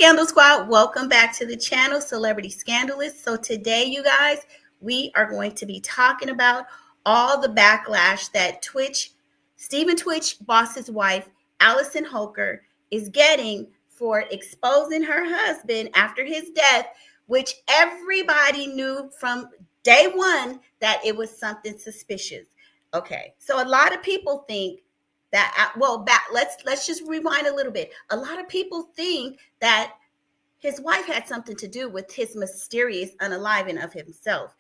Scandal Squad, welcome back to the channel, Celebrity Scandalous. So today, you guys, we are going to be talking about all the backlash that Stephen Twitch Boss's wife, Allison Holker, is getting for exposing her husband after his death, which everybody knew from day one that it was something suspicious. Okay, so a lot of people think that, let's just rewind a little bit. A lot of people think that his wife had something to do with his mysterious unaliving of himself.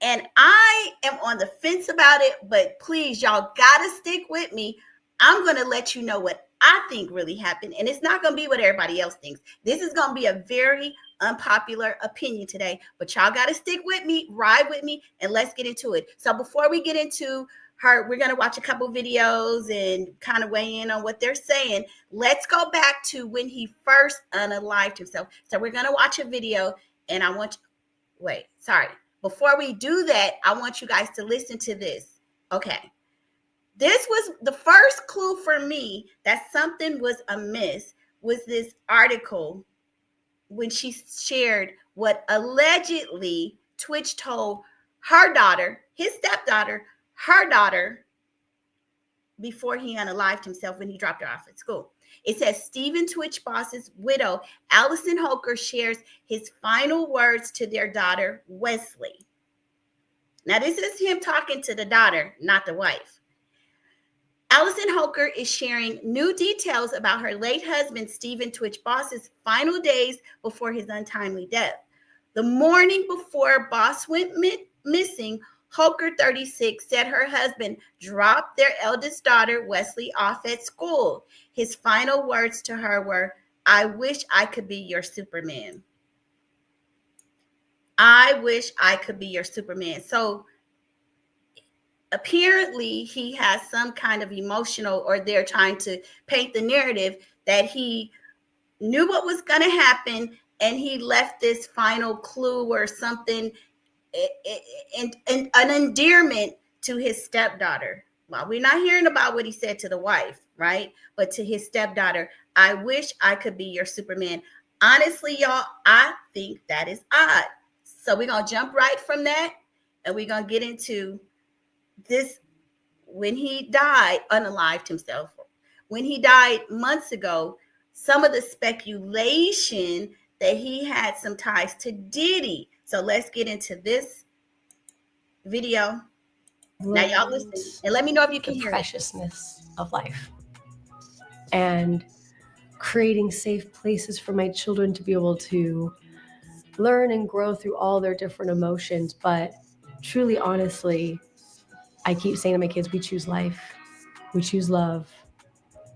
And I am on the fence about it, but please, y'all gotta stick with me. I'm gonna let you know what I think really happened. And it's not gonna be what everybody else thinks. This is gonna be a very unpopular opinion today, but y'all gotta stick with me, ride with me, and let's get into it. So before we get into her, we're going to watch a couple videos and kind of weigh in on what they're saying. Let's go back to when he first unalived himself. So we're going to watch a video, and before we do that, I want you guys to listen to this. Okay. This was the first clue for me that something was amiss, was this article when she shared what allegedly Twitch told her daughter, his stepdaughter, her daughter, before he unalived himself when he dropped her off at school. It says Stephen Twitch Boss's widow, Allison Holker, shares his final words to their daughter, Weslie. Now, this is him talking to the daughter, not the wife. Allison Holker is sharing new details about her late husband, Stephen Twitch Boss's final days before his untimely death. The morning before Boss went missing, Holker, 36, said her husband dropped their eldest daughter, Weslie, off at school. His final words to her were, "I wish I could be your Superman." I wish I could be your Superman. So apparently he has some kind of emotional, or they're trying to paint the narrative that he knew what was going to happen and he left this final clue or something, and an endearment to his stepdaughter. Well, we're not hearing about what he said to the wife, right? But to his stepdaughter, "I wish I could be your Superman." Honestly, y'all, I think that is odd. So we're going to jump right from that, and we're going to get into this. When he died, unalived himself, when he died months ago, some of the speculation that he had some ties to Diddy. So let's get into this video. Now, y'all listen and let me know if you can hear the preciousness of life and creating safe places for my children to be able to learn and grow through all their different emotions. But truly, honestly, I keep saying to my kids, we choose life, we choose love,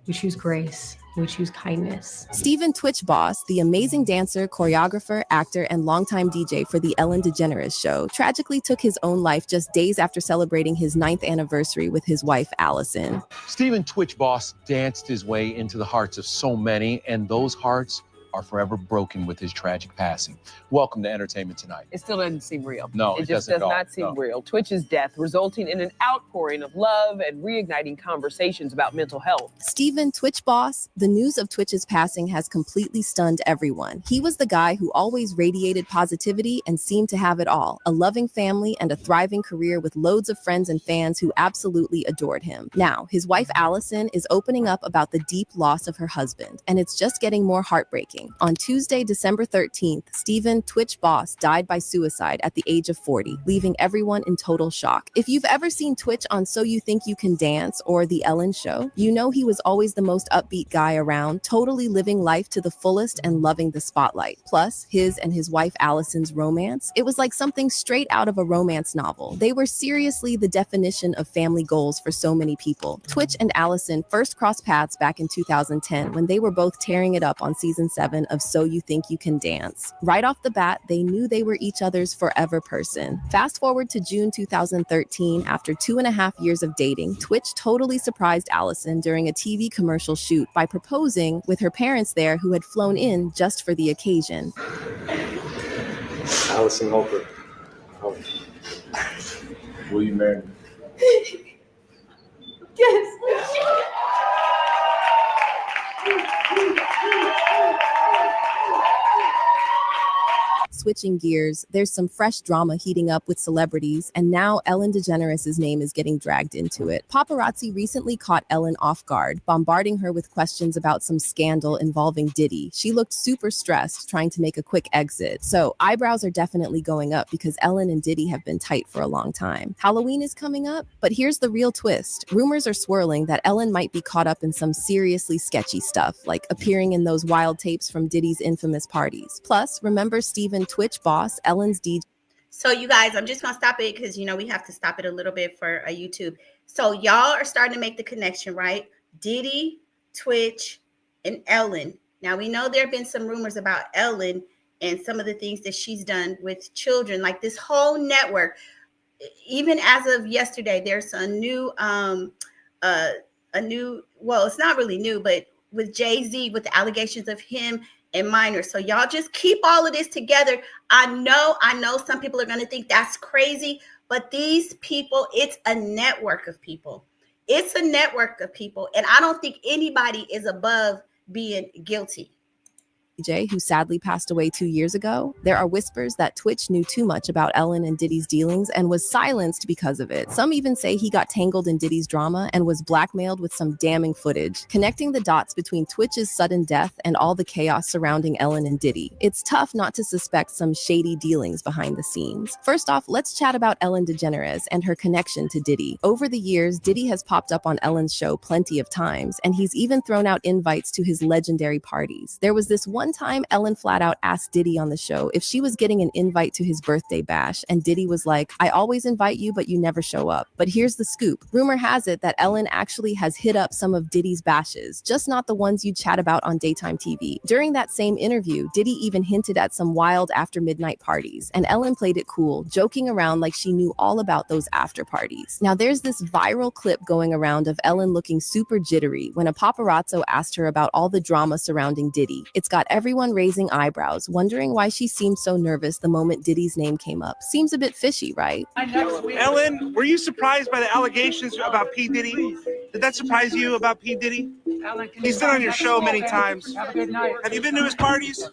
we choose grace, we choose kindness. Stephen Twitch Boss, the amazing dancer, choreographer, actor, and longtime DJ for the Ellen DeGeneres Show, tragically took his own life just days after celebrating his 9th anniversary with his wife, Allison. Stephen Twitch Boss danced his way into the hearts of so many, and those hearts are forever broken with his tragic passing. Welcome to Entertainment Tonight. It still doesn't seem real. No, it just does not seem real. Twitch's death resulting in an outpouring of love and reigniting conversations about mental health. Stephen Twitch Boss, the news of Twitch's passing has completely stunned everyone. He was the guy who always radiated positivity and seemed to have it all: a loving family and a thriving career with loads of friends and fans who absolutely adored him. Now, his wife Allison is opening up about the deep loss of her husband, and it's just getting more heartbreaking. On Tuesday, December 13th, Stephen Twitch Boss died by suicide at the age of 40, leaving everyone in total shock. If you've ever seen Twitch on So You Think You Can Dance or The Ellen Show, you know he was always the most upbeat guy around, totally living life to the fullest and loving the spotlight. Plus, his and his wife Allison's romance, it was like something straight out of a romance novel. They were seriously the definition of family goals for so many people. Twitch and Allison first crossed paths back in 2010 when they were both tearing it up on season 7 of So You Think You Can Dance. Right off the bat, they knew they were each other's forever person. Fast forward to June 2013, after 2.5 years of dating, Twitch totally surprised Allison during a TV commercial shoot by proposing with her parents there who had flown in just for the occasion. Allison Holker. Oh. Will you marry me? Yes. switching gears, there's some fresh drama heating up with celebrities, and now Ellen DeGeneres' name is getting dragged into it. Paparazzi recently caught Ellen off guard, bombarding her with questions about some scandal involving Diddy. She looked super stressed, trying to make a quick exit. So eyebrows are definitely going up because Ellen and Diddy have been tight for a long time. Halloween is coming up, but here's the real twist. Rumors are swirling that Ellen might be caught up in some seriously sketchy stuff, like appearing in those wild tapes from Diddy's infamous parties. Plus, remember Steven Twitch boss, Ellen's DJ. So you guys, I'm just going to stop it because, we have to stop it a little bit for a YouTube. So y'all are starting to make the connection, right? Diddy, Twitch, and Ellen. Now, we know there have been some rumors about Ellen and some of the things that she's done with children, like this whole network. Even as of yesterday, there's a new, well, it's not really new, but with Jay-Z, with the allegations of him and minors. So y'all just keep all of this together. I know some people are going to think that's crazy, but these people, it's a network of people. It's a network of people. And I don't think anybody is above being guilty. who sadly passed away 2 years ago, there are whispers that Twitch knew too much about Ellen and Diddy's dealings and was silenced because of it. Some even say he got tangled in Diddy's drama and was blackmailed with some damning footage, connecting the dots between Twitch's sudden death and all the chaos surrounding Ellen and Diddy. It's tough not to suspect some shady dealings behind the scenes. First off, let's chat about Ellen DeGeneres and her connection to Diddy. Over the years, Diddy has popped up on Ellen's show plenty of times, and he's even thrown out invites to his legendary parties. There was this one time Ellen flat out asked Diddy on the show if she was getting an invite to his birthday bash, and Diddy was like, "I always invite you, but you never show up." But here's the scoop. Rumor has it that Ellen actually has hit up some of Diddy's bashes, just not the ones you chat about on daytime TV. During that same interview, Diddy even hinted at some wild after midnight parties, and Ellen played it cool, joking around like she knew all about those after parties. Now there's this viral clip going around of Ellen looking super jittery when a paparazzo asked her about all the drama surrounding Diddy. It's got everyone raising eyebrows, wondering why she seemed so nervous the moment Diddy's name came up. Seems a bit fishy, right? Ellen, were you surprised by the allegations about P. Diddy? Did that surprise you about P. Diddy? He's been on your show many times. Have you been to his parties?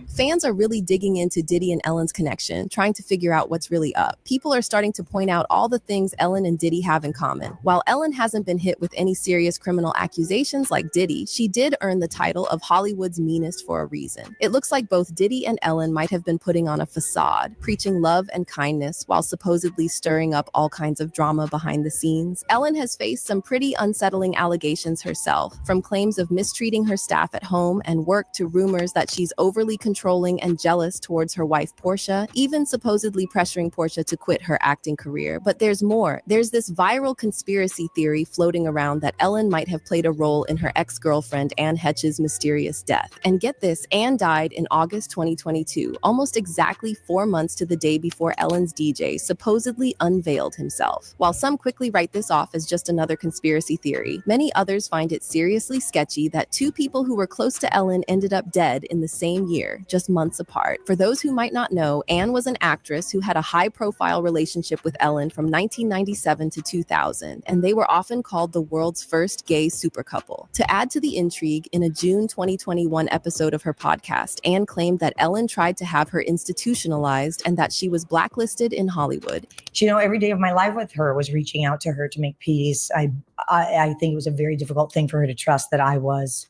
Fans are really digging into Diddy and Ellen's connection, trying to figure out what's really up. People are starting to point out all the things Ellen and Diddy have in common. While Ellen hasn't been hit with any serious criminal accusations like Diddy, she did earn the title of Hollywood's meanest for a reason. It looks like both Diddy and Ellen might have been putting on a facade, preaching love and kindness while supposedly stirring up all kinds of drama behind the scenes. Ellen has faced some pretty unsettling allegations herself, from claims of mistreating her staff at home and work to rumors that she's overly controlling and jealous towards her wife Portia, even supposedly pressuring Portia to quit her acting career. But there's more. There's this viral conspiracy theory floating around that Ellen might have played a role in her ex-girlfriend Anne Heche's mysterious death. And get this, Anne died in August 2022, almost exactly 4 months to the day before Ellen's DJ supposedly unveiled himself. While some quickly write this off as just another conspiracy theory, many others find it seriously sketchy that two people who were close to Ellen ended up dead in the same year, just months apart. For those who might not know, Anne was an actress who had a high-profile relationship with Ellen from 1997 to 2000, and they were often called the world's first gay super couple. To add to the intrigue, in a June 2021 episode of her podcast, Anne claimed that Ellen tried to have her institutionalized and that she was blacklisted in Hollywood. Every day of my life with her was reaching out to her to make peace. I think it was a very difficult thing for her to trust that I was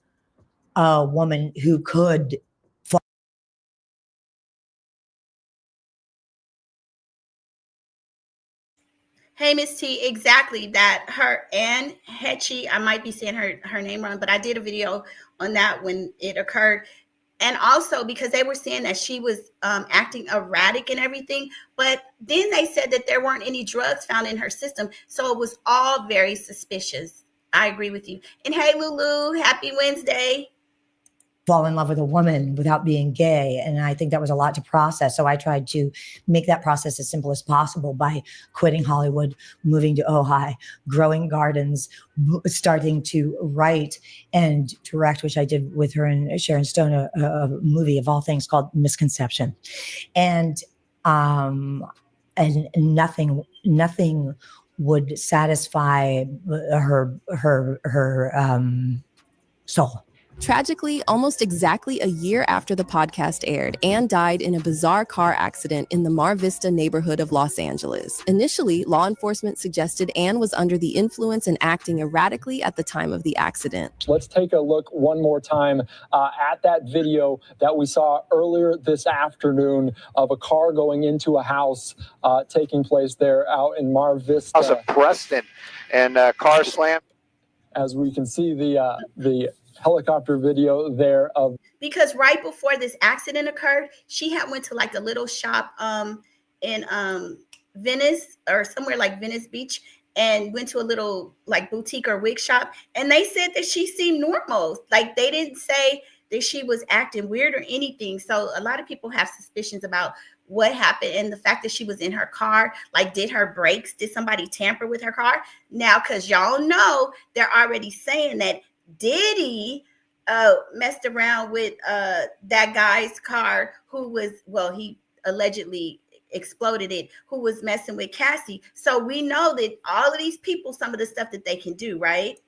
a woman who could. Hey, Miss T, exactly that. Her Anne Heche, I might be saying her name wrong, but I did a video on that when it occurred. And also because they were saying that she was acting erratic and everything, but then they said that there weren't any drugs found in her system. So it was all very suspicious. I agree with you. And hey, Lulu, happy Wednesday. Fall in love with a woman without being gay. And I think that was a lot to process. So I tried to make that process as simple as possible by quitting Hollywood, moving to Ojai, growing gardens, starting to write and direct, which I did with her and Sharon Stone, a movie of all things called Misconception. And nothing would satisfy her soul. Tragically, almost exactly a year after the podcast aired, Anne died in a bizarre car accident in the Mar Vista neighborhood of Los Angeles. Initially, law enforcement suggested Anne was under the influence and acting erratically at the time of the accident. Let's take a look one more time at that video that we saw earlier this afternoon of a car going into a house taking place there out in Mar Vista. House of Preston, and car slam. As we can see the helicopter video there of, because right before this accident occurred, she had went to like a little shop in Venice or somewhere like Venice Beach, and went to a little like boutique or wig shop, and they said that she seemed normal. Like they didn't say that she was acting weird or anything. So a lot of people have suspicions about what happened, and the fact that she was in her car. Like, did somebody tamper with her car? Now, because y'all know they're already saying that Diddy messed around with that guy's car who was, well, he allegedly exploded it, who was messing with Cassie. So we know that all of these people, some of the stuff that they can do, right?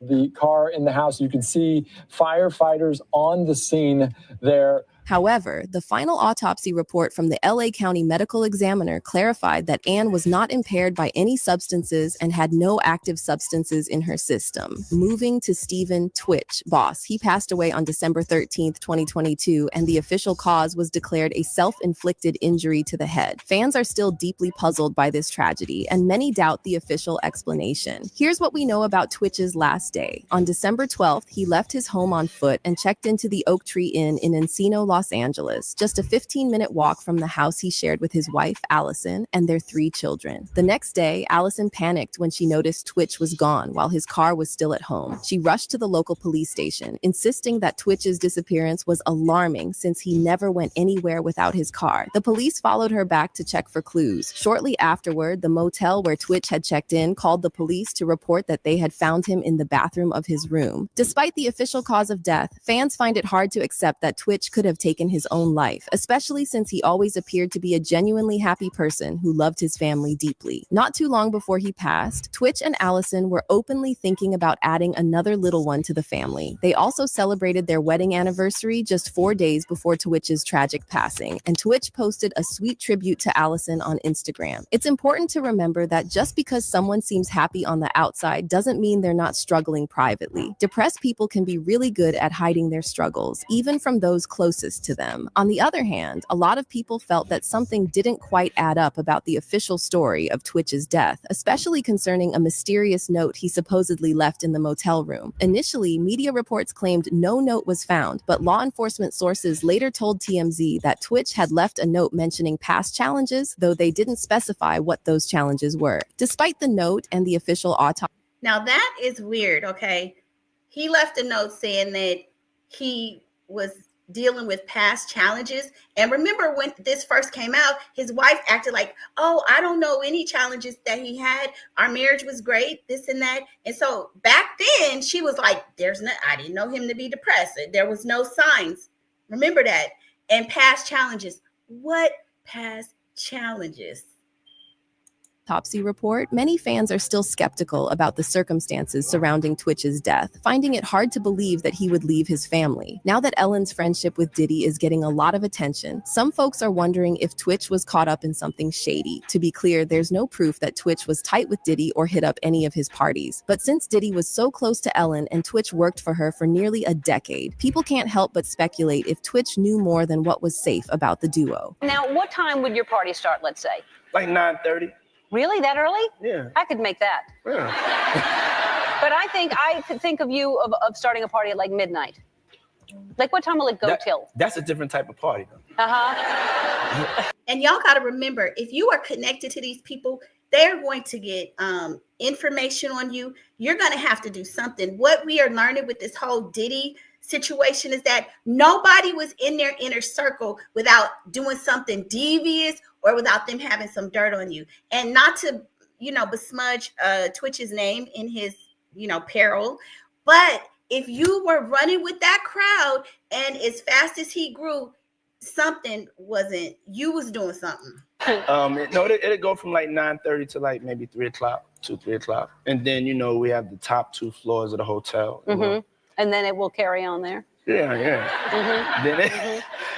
the car in the house. You can see firefighters on the scene there. However, the final autopsy report from the LA County Medical Examiner clarified that Anne was not impaired by any substances and had no active substances in her system. Moving to Stephen Twitch, boss. He passed away on December 13th, 2022, and the official cause was declared a self-inflicted injury to the head. Fans are still deeply puzzled by this tragedy, and many doubt the official explanation. Here's what we know about Twitch's last day. On December 12th, he left his home on foot and checked into the Oak Tree Inn in Encino, Los Angeles, just a 15-minute walk from the house he shared with his wife, Allison, and their 3 children. The next day, Allison panicked when she noticed Twitch was gone while his car was still at home. She rushed to the local police station, insisting that Twitch's disappearance was alarming since he never went anywhere without his car. The police followed her back to check for clues. Shortly afterward, the motel where Twitch had checked in called the police to report that they had found him in the bathroom of his room. Despite the official cause of death, fans find it hard to accept that Twitch could have taken his own life, especially since he always appeared to be a genuinely happy person who loved his family deeply. Not too long before he passed, Twitch and Allison were openly thinking about adding another little one to the family. They also celebrated their wedding anniversary just 4 days before Twitch's tragic passing, and Twitch posted a sweet tribute to Allison on Instagram. It's important to remember that just because someone seems happy on the outside doesn't mean they're not struggling privately. Depressed people can be really good at hiding their struggles, even from those closest to them. On the other hand, a lot of people felt that something didn't quite add up about the official story of Twitch's death, especially concerning a mysterious note he supposedly left in the motel room. Initially, media reports claimed no note was found, but law enforcement sources later told TMZ that Twitch had left a note mentioning past challenges, though they didn't specify what those challenges were. Despite the note and the official autopsy. Now that is weird, okay? He left a note saying that he was dealing with past challenges. And remember when this first came out, his wife acted like, oh, I don't know any challenges that he had. Our marriage was great, this and that. And so back then she was like, I didn't know him to be depressed. There was no signs. Remember that. And past challenges. What past challenges? Autopsy report, many fans are still skeptical about the circumstances surrounding Twitch's death, finding it hard to believe that he would leave his family. Now that Ellen's friendship with Diddy is getting a lot of attention, some folks are wondering if Twitch was caught up in something shady. To be clear, there's no proof that Twitch was tight with Diddy or hit up any of his parties. But since Diddy was so close to Ellen and Twitch worked for her for nearly a decade, people can't help but speculate if Twitch knew more than what was safe about the duo. Now, what time would your party start, let's say? Like 9:30. Really? That early? Yeah. I could make that. Yeah. But I could think of you of starting a party at like midnight. Like what time will it go till? That's a different type of party, though. Uh-huh. And y'all got to remember, if you are connected to these people, they're going to get information on you. You're going to have to do something. What we are learning with this whole Diddy situation is that nobody was in their inner circle without doing something devious or without them having some dirt on you. And not to, besmudge Twitch's name in his, peril, but if you were running with that crowd and as fast as he grew, you was doing something. No, it'll go from like 9:30 to like maybe 3 o'clock, 2-3 o'clock. And then, we have the top 2 floors of the hotel. Mm-hmm. And then it will carry on there. Yeah. Mm-hmm. Then it,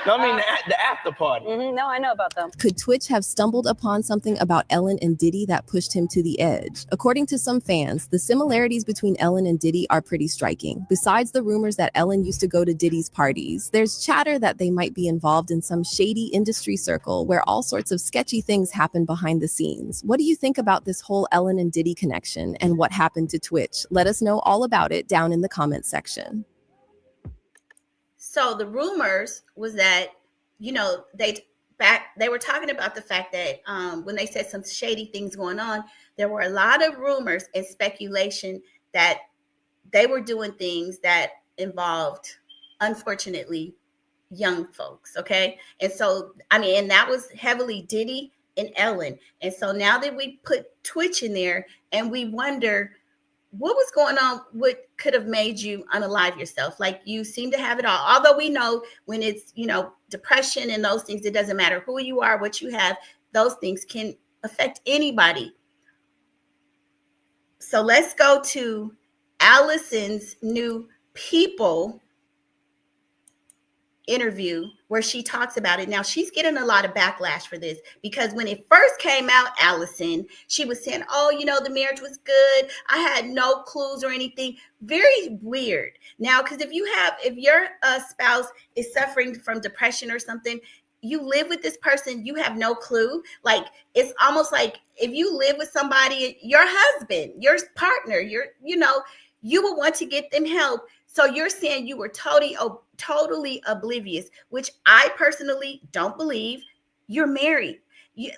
Mm-hmm. no, I mean the after party. Mm-hmm. No, I know about them. Could Twitch have stumbled upon something about Ellen and Diddy that pushed him to the edge? According to some fans, the similarities between Ellen and Diddy are pretty striking. Besides the rumors that Ellen used to go to Diddy's parties, there's chatter that they might be involved in some shady industry circle where all sorts of sketchy things happen behind the scenes. What do you think about this whole Ellen and Diddy connection and what happened to Twitch? Let us know all about it down in the comments section. So the rumors was that, you know, they were talking about the fact that when they said some shady things going on, there were a lot of rumors and speculation that they were doing things that involved, unfortunately, young folks. Okay. And so, I mean, and that was heavily Diddy and Ellen. And so now that we put Twitch in there and we wonder, what was going on? What could have made you unalive yourself? Like, you seem to have it all. Although we know when it's, you know, depression and those things, it doesn't matter who you are, what you have, those things can affect anybody. So let's go to Allison's new People interview where she talks about it. Now, she's getting a lot of backlash for this because when it first came out, Allison, she was saying, oh, you know, the marriage was good. I had no clues or anything. Very weird. Now, because if your spouse is suffering from depression or something, you live with this person, you have no clue. Like, it's almost like if you live with somebody, your husband, your partner, you will want to get them help. So you're saying you were totally oblivious, which I personally don't believe. You're married.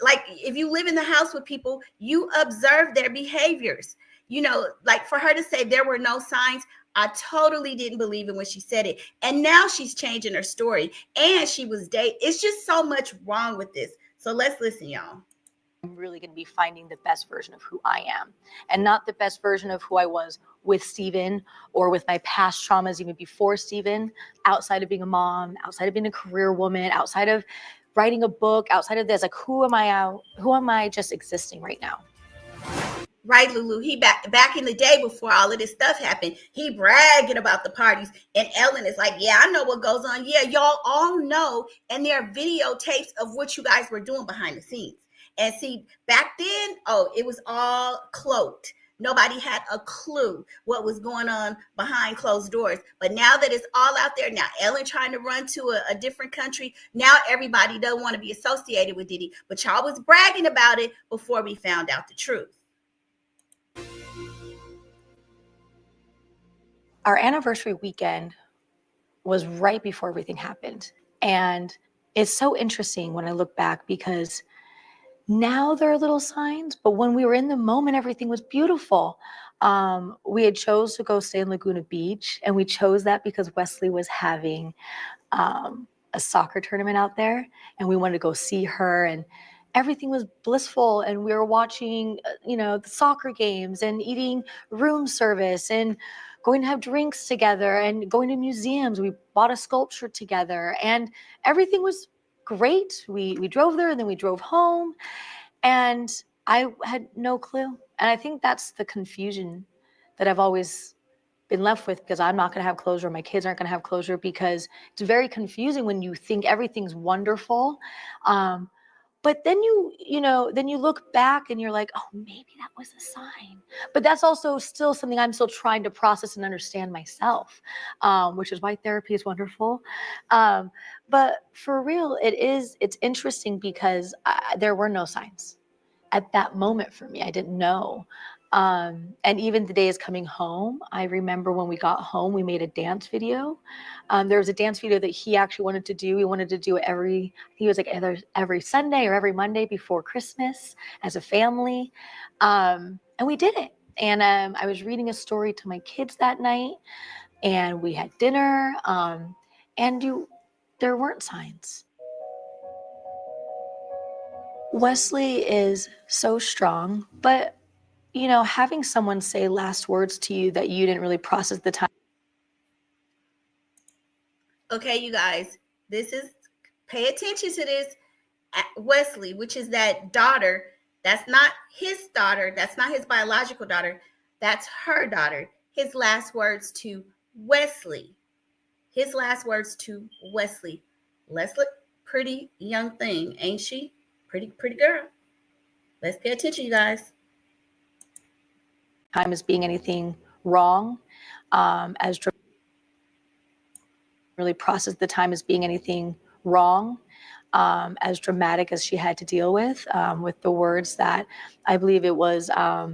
Like, if you live in the house with people, you observe their behaviors. You know, like, for her to say there were no signs, I totally didn't believe it when she said it. And now she's changing her story. And she was dating. It's just so much wrong with this. So let's listen, y'all. I'm really going to be finding the best version of who I am and not the best version of who I was with Steven or with my past traumas even before Steven, outside of being a mom, outside of being a career woman, outside of writing a book, outside of this. Like, who am I just existing right now? Right, Lulu. He back in the day before all of this stuff happened, he bragging about the parties. And Ellen is like, yeah, I know what goes on. Yeah, y'all all know. And there are videotapes of what you guys were doing behind the scenes. And see, back then, it was all cloaked. Nobody had a clue what was going on behind closed doors. But now that it's all out there, now Ellen trying to run to a different country, now everybody doesn't want to be associated with Diddy. But y'all was bragging about it before we found out the truth. Our anniversary weekend was right before everything happened. And it's so interesting when I look back because now there are little signs, but when we were in the moment, everything was beautiful. We had chose to go stay in Laguna Beach, and we chose that because Weslie was having a soccer tournament out there, and we wanted to go see her, and everything was blissful. And we were watching, the soccer games and eating room service and going to have drinks together and going to museums. We bought a sculpture together, and everything was great. We drove there and then we drove home, and I had no clue. And I think that's the confusion that I've always been left with, because I'm not going to have closure. My kids aren't going to have closure, because it's very confusing when you think everything's wonderful. But then you look back and you're like, oh, maybe that was a sign. But that's also still something I'm still trying to process and understand myself, which is why therapy is wonderful. But for real, it's interesting because there were no signs at that moment for me. I didn't know. And even the days coming home, I remember when we got home, we made a dance video. There was a dance video that he actually wanted to do. He wanted to do it either every Sunday or every Monday before Christmas as a family. And we did it. And I was reading a story to my kids that night, and we had dinner, there weren't signs. Weslie is so strong, but having someone say last words to you that you didn't really process the time. Okay, you guys, pay attention to this. Weslie, which is that daughter, that's not his daughter. That's not his biological daughter. That's her daughter. His last words to Weslie. His last words to Weslie. Leslie, pretty young thing, ain't she? Pretty girl. Let's pay attention, you guys. Time as being anything wrong, as really process the time as being anything wrong, as dramatic as she had to deal with the words that I believe it was, I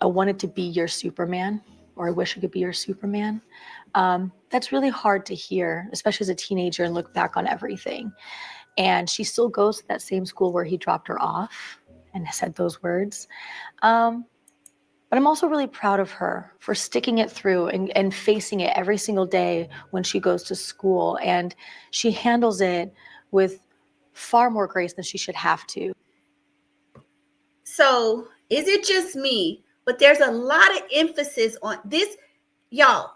wanted to be your Superman, or I wish I could be your Superman. That's really hard to hear, especially as a teenager, and look back on everything. And she still goes to that same school where he dropped her off and said those words. But I'm also really proud of her for sticking it through and facing it every single day when she goes to school. And she handles it with far more grace than she should have to. So is it just me? But there's a lot of emphasis on this. Y'all,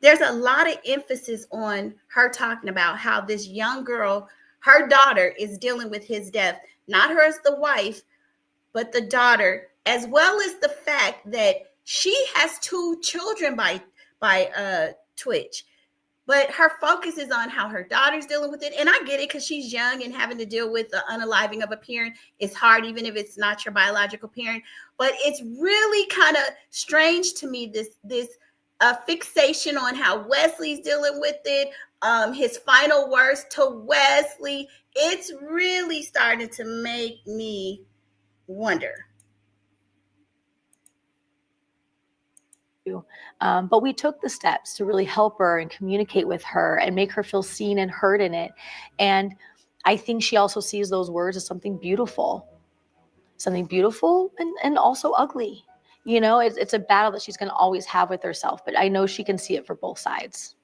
there's a lot of emphasis on her talking about how this young girl, her daughter, is dealing with his death. Not her as the wife, but the daughter, as well as the fact that she has 2 children by Twitch. But her focus is on how her daughter's dealing with it. And I get it, because she's young and having to deal with the unaliving of a parent is hard, even if it's not your biological parent. But it's really kind of strange to me, this fixation on how Wesley's dealing with it, his final words to Weslie. It's really starting to make me wonder. But we took the steps to really help her and communicate with her and make her feel seen and heard in it. And I think she also sees those words as something beautiful and also ugly. You know, it's a battle that she's going to always have with herself, but I know she can see it for both sides.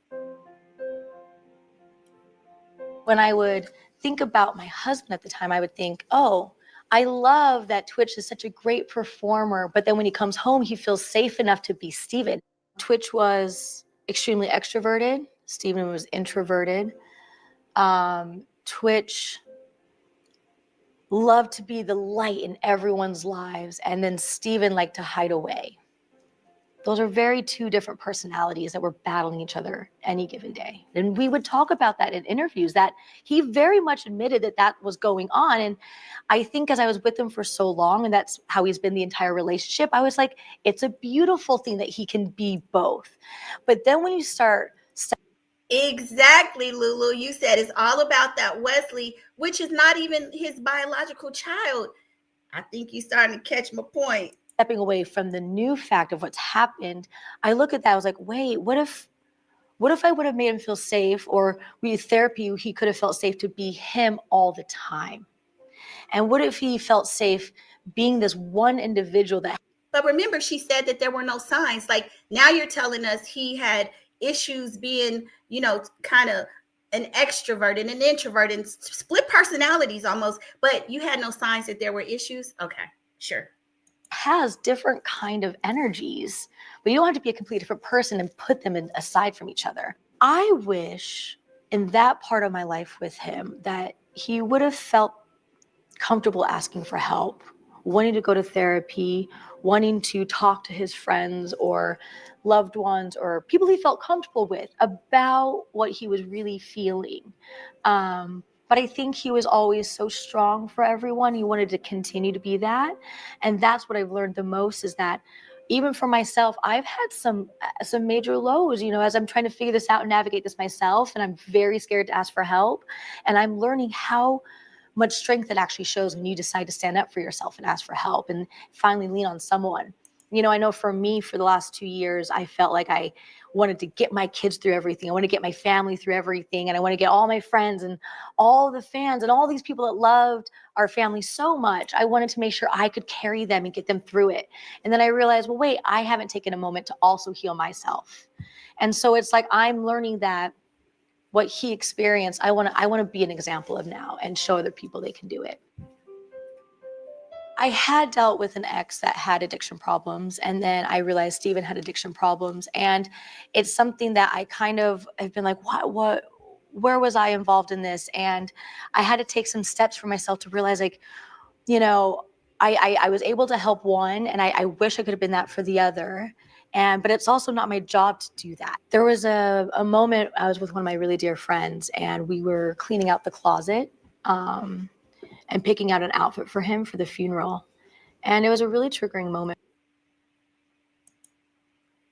When I would think about my husband at the time, I would think, oh, I love that Twitch is such a great performer, but then when he comes home, he feels safe enough to be Steven. Twitch was extremely extroverted. Steven was introverted. Twitch loved to be the light in everyone's lives, and then Steven liked to hide away. Those are very 2 different personalities that were battling each other any given day. And we would talk about that in interviews, that he very much admitted that that was going on. And I think as I was with him for so long, and that's how he's been the entire relationship, I was like, it's a beautiful thing that he can be both. But then when you start... Exactly, Lulu. You said it's all about that Weslie, which is not even his biological child. I think you're starting to catch my point. Stepping away from the new fact of what's happened, I look at that, I was like, wait, what if I would have made him feel safe, or with therapy, he could have felt safe to be him all the time? And what if he felt safe being this one individual that... But remember, she said that there were no signs. Like, now you're telling us he had issues being, kind of an extrovert and an introvert and split personalities almost, but you had no signs that there were issues? Okay, sure. Has different kind of energies, but you don't have to be a completely different person and put them aside from each other. I wish in that part of my life with him that he would have felt comfortable asking for help, wanting to go to therapy, wanting to talk to his friends or loved ones or people he felt comfortable with about what he was really feeling. But I think he was always so strong for everyone. He wanted to continue to be that. And that's what I've learned the most, is that even for myself, I've had some major lows, as I'm trying to figure this out and navigate this myself. And I'm very scared to ask for help. And I'm learning how much strength it actually shows when you decide to stand up for yourself and ask for help and finally lean on someone. I know for me, for the last 2 years, I felt like I wanted to get my kids through everything. I want to get my family through everything. And I want to get all my friends and all the fans and all these people that loved our family so much. I wanted to make sure I could carry them and get them through it. And then I realized, well, wait, I haven't taken a moment to also heal myself. And so it's like, I'm learning that what he experienced, I want to be an example of now and show other people they can do it. I had dealt with an ex that had addiction problems, and then I realized Steven had addiction problems, and it's something that I kind of have been like, where was I involved in this? And I had to take some steps for myself to realize, like, I was able to help one, and I wish I could have been that for the other. But it's also not my job to do that. There was a moment I was with one of my really dear friends, and we were cleaning out the closet and picking out an outfit for him for the funeral. And it was a really triggering moment.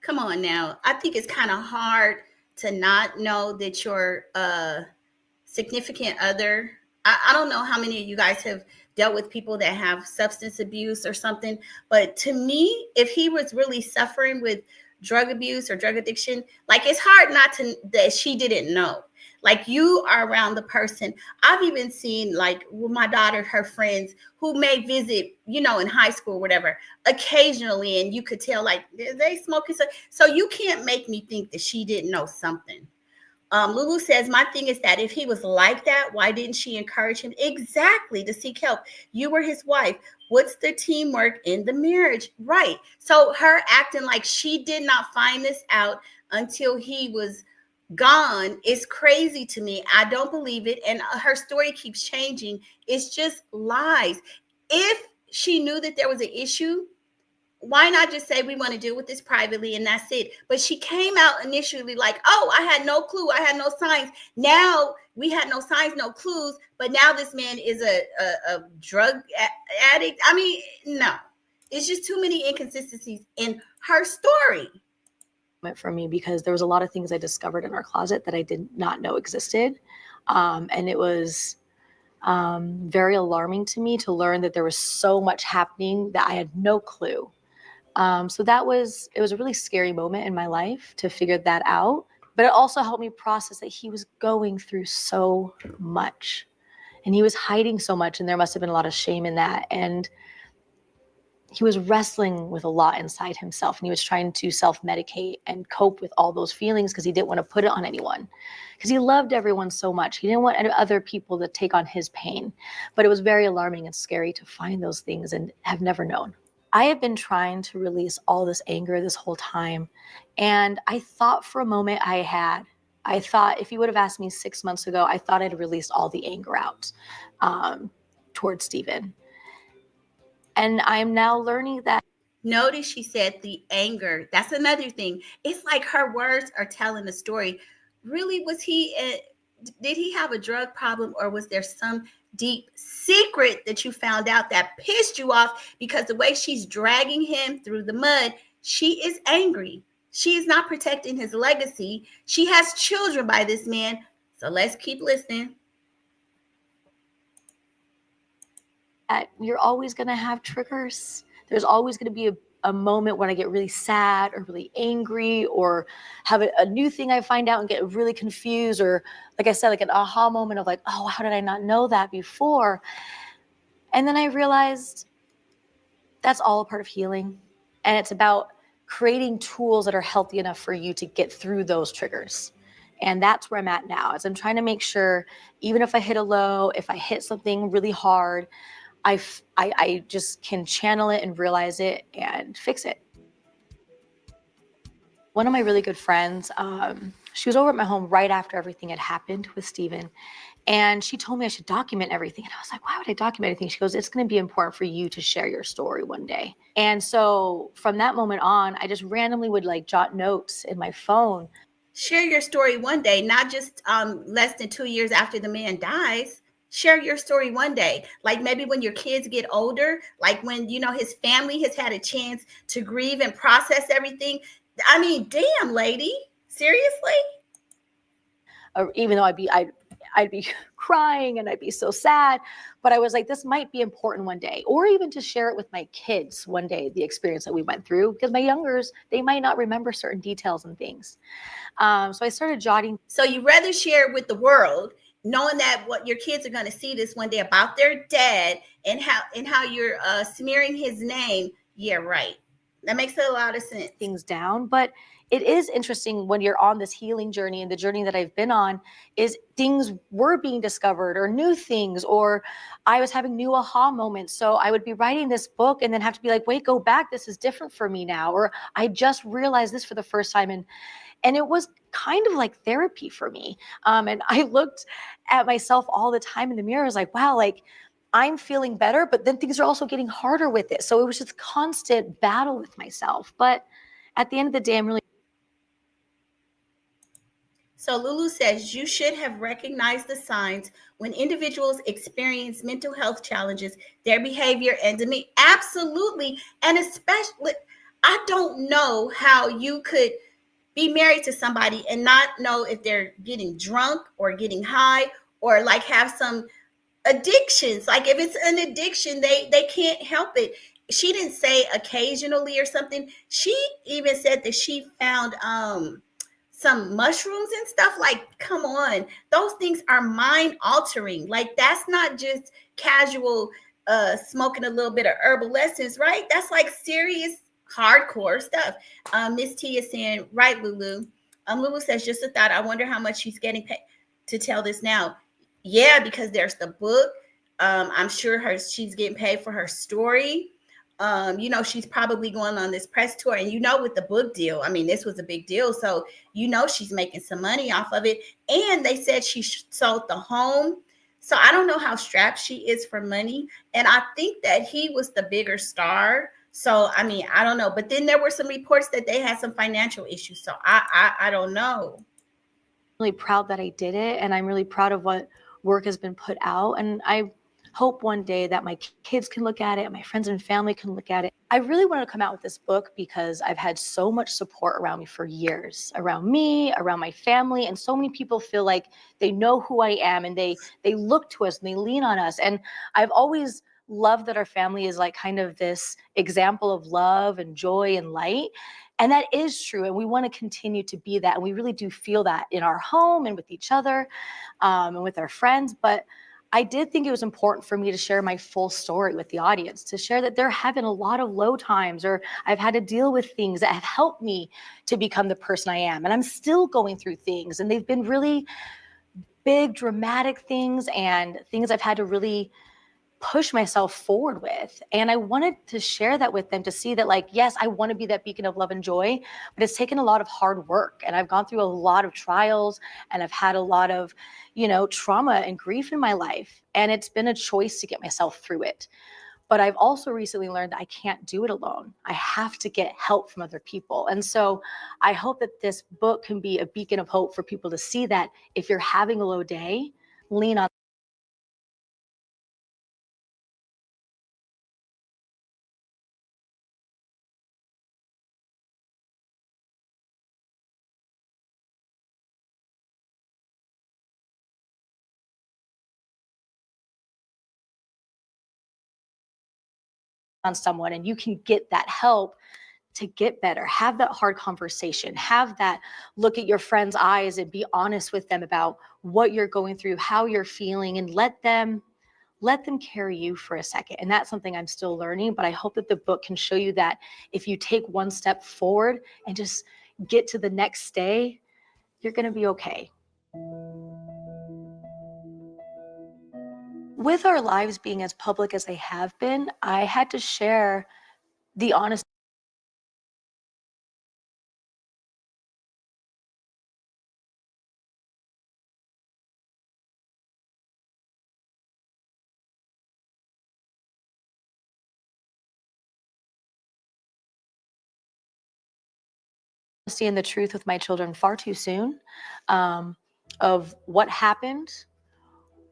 Come on now. I think it's kind of hard to not know that your significant other, I don't know how many of you guys have dealt with people that have substance abuse or something, but to me, if he was really suffering with drug abuse or drug addiction, like it's hard not to, that she didn't know. Like you are around the person. I've even seen like with my daughter, her friends who may visit, you know, in high school or whatever, occasionally, and you could tell like they smoking. So you can't make me think that she didn't know something. Lulu says, my thing is that if he was like that, why didn't she encourage him? Exactly, to seek help. You were his wife. What's the teamwork in the marriage? Right. So her acting like she did not find this out until he was gone is crazy to me. I don't believe it. And her story keeps changing. It's just lies. If she knew that there was an issue, why not just say we want to deal with this privately and that's it? But she came out initially like, oh, I had no clue. I had no signs. Now we had no signs, no clues. But now this man is a drug addict. I mean, no, it's just too many inconsistencies in her story. For me, because there was a lot of things I discovered in our closet that I did not know existed. And it was very alarming to me to learn that there was so much happening that I had no clue. So it was a really scary moment in my life to figure that out, but it also helped me process that he was going through so much and he was hiding so much, and there must have been a lot of shame in that. And he was wrestling with a lot inside himself, and he was trying to self-medicate and cope with all those feelings because he didn't want to put it on anyone, because he loved everyone so much. He didn't want other people to take on his pain, but it was very alarming and scary to find those things and have never known. I have been trying to release all this anger this whole time. And I thought for a moment I thought if you would have asked me 6 months ago, I thought I'd released all the anger out towards Stephen. And I'm now learning that. Notice she said the anger. That's another thing. It's like her words are telling the story. Really, did he have a drug problem, or was there some deep secret that you found out that pissed you off? Because the way she's dragging him through the mud, she is angry. She is not protecting his legacy. She has children by this man. So let's keep listening. You're always going to have triggers. There's always going to be a moment when I get really sad or really angry, or have a new thing I find out and get really confused, or like I said, like an aha moment of like, oh, how did I not know that before? And then I realized that's all a part of healing. And it's about creating tools that are healthy enough for you to get through those triggers. And that's where I'm at now, as I'm trying to make sure, even if I hit a low, if I hit something really hard, I just can channel it and realize it and fix it. One of my really good friends, she was over at my home right after everything had happened with Stephen. And she told me I should document everything. And I was like, why would I document anything? She goes, it's going to be important for you to share your story one day. And so from that moment on, I just randomly would like jot notes in my phone. Share your story one day, not just less than 2 years after the man dies. Share your story one day. Like maybe when your kids get older, like when, you know, his family has had a chance to grieve and process everything. I mean, damn, lady, seriously? Even though I'd be crying and I'd be so sad, but I was like, this might be important one day, or even to share it with my kids one day, the experience that we went through, because my youngers, they might not remember certain details and things. So I started jotting. So you rather share it with the world, knowing that what your kids are going to see this one day about their dad and how you're smearing his name. Yeah, right. That makes a lot of sense. Things down, but it is interesting when you're on this healing journey, and the journey that I've been on is things were being discovered, or new things, or I was having new aha moments. So I would be writing this book and then have to be like, wait, go back. This is different for me now. Or I just realized this for the first time. And it was kind of like therapy for me. And I looked at myself all the time in the mirror. I was like, wow, like I'm feeling better, but then things are also getting harder with it. So it was just a constant battle with myself. But at the end of the day, I'm really. So Lulu says you should have recognized the signs when individuals experience mental health challenges, their behavior and demeanor. Absolutely. And especially, I don't know how you could be married to somebody and not know if they're getting drunk or getting high or like have some addictions. Like if it's an addiction, they can't help it. She didn't say occasionally or something. She even said that she found some mushrooms and stuff. Like, come on, those things are mind altering. Like, that's not just casual smoking a little bit of herbal essence, right? That's like serious hardcore stuff. Miss T is saying, right, Lulu. Lulu says, just a thought, I wonder how much she's getting paid to tell this now. Yeah, because there's the book. I'm sure she's getting paid for her story. She's probably going on this press tour, and with the book deal, I mean, this was a big deal. So, she's making some money off of it. And they said she sold the home. So I don't know how strapped she is for money. And I think that he was the bigger star. So, I mean, I don't know. But then there were some reports that they had some financial issues. So I don't know. Really proud that I did it. And I'm really proud of what work has been put out. And I hope one day that my kids can look at it, and my friends and family can look at it. I really wanted to come out with this book because I've had so much support around me for years, around me, around my family, and so many people feel like they know who I am, and they look to us and they lean on us. And I've always loved that our family is like kind of this example of love and joy and light. And that is true. And we want to continue to be that. And we really do feel that in our home and with each other and with our friends. But I did think it was important for me to share my full story with the audience, to share that there have been a lot of low times, or I've had to deal with things that have helped me to become the person I am. And I'm still going through things, and they've been really big, dramatic things, and things I've had to really push myself forward with. And I wanted to share that with them, to see that, like, yes, I want to be that beacon of love and joy, but it's taken a lot of hard work. And I've gone through a lot of trials, and I've had a lot of, trauma and grief in my life. And it's been a choice to get myself through it. But I've also recently learned that I can't do it alone. I have to get help from other people. And so I hope that this book can be a beacon of hope for people to see that if you're having a low day, lean on someone, and you can get that help to get better. Have that hard conversation, have that look at your friend's eyes and be honest with them about what you're going through, how you're feeling, and let them carry you for a second. And that's something I'm still learning, but I hope that the book can show you that if you take one step forward and just get to the next day, you're going to be okay. With our lives being as public as they have been, I had to share the honest and the truth with my children far too soon, of what happened,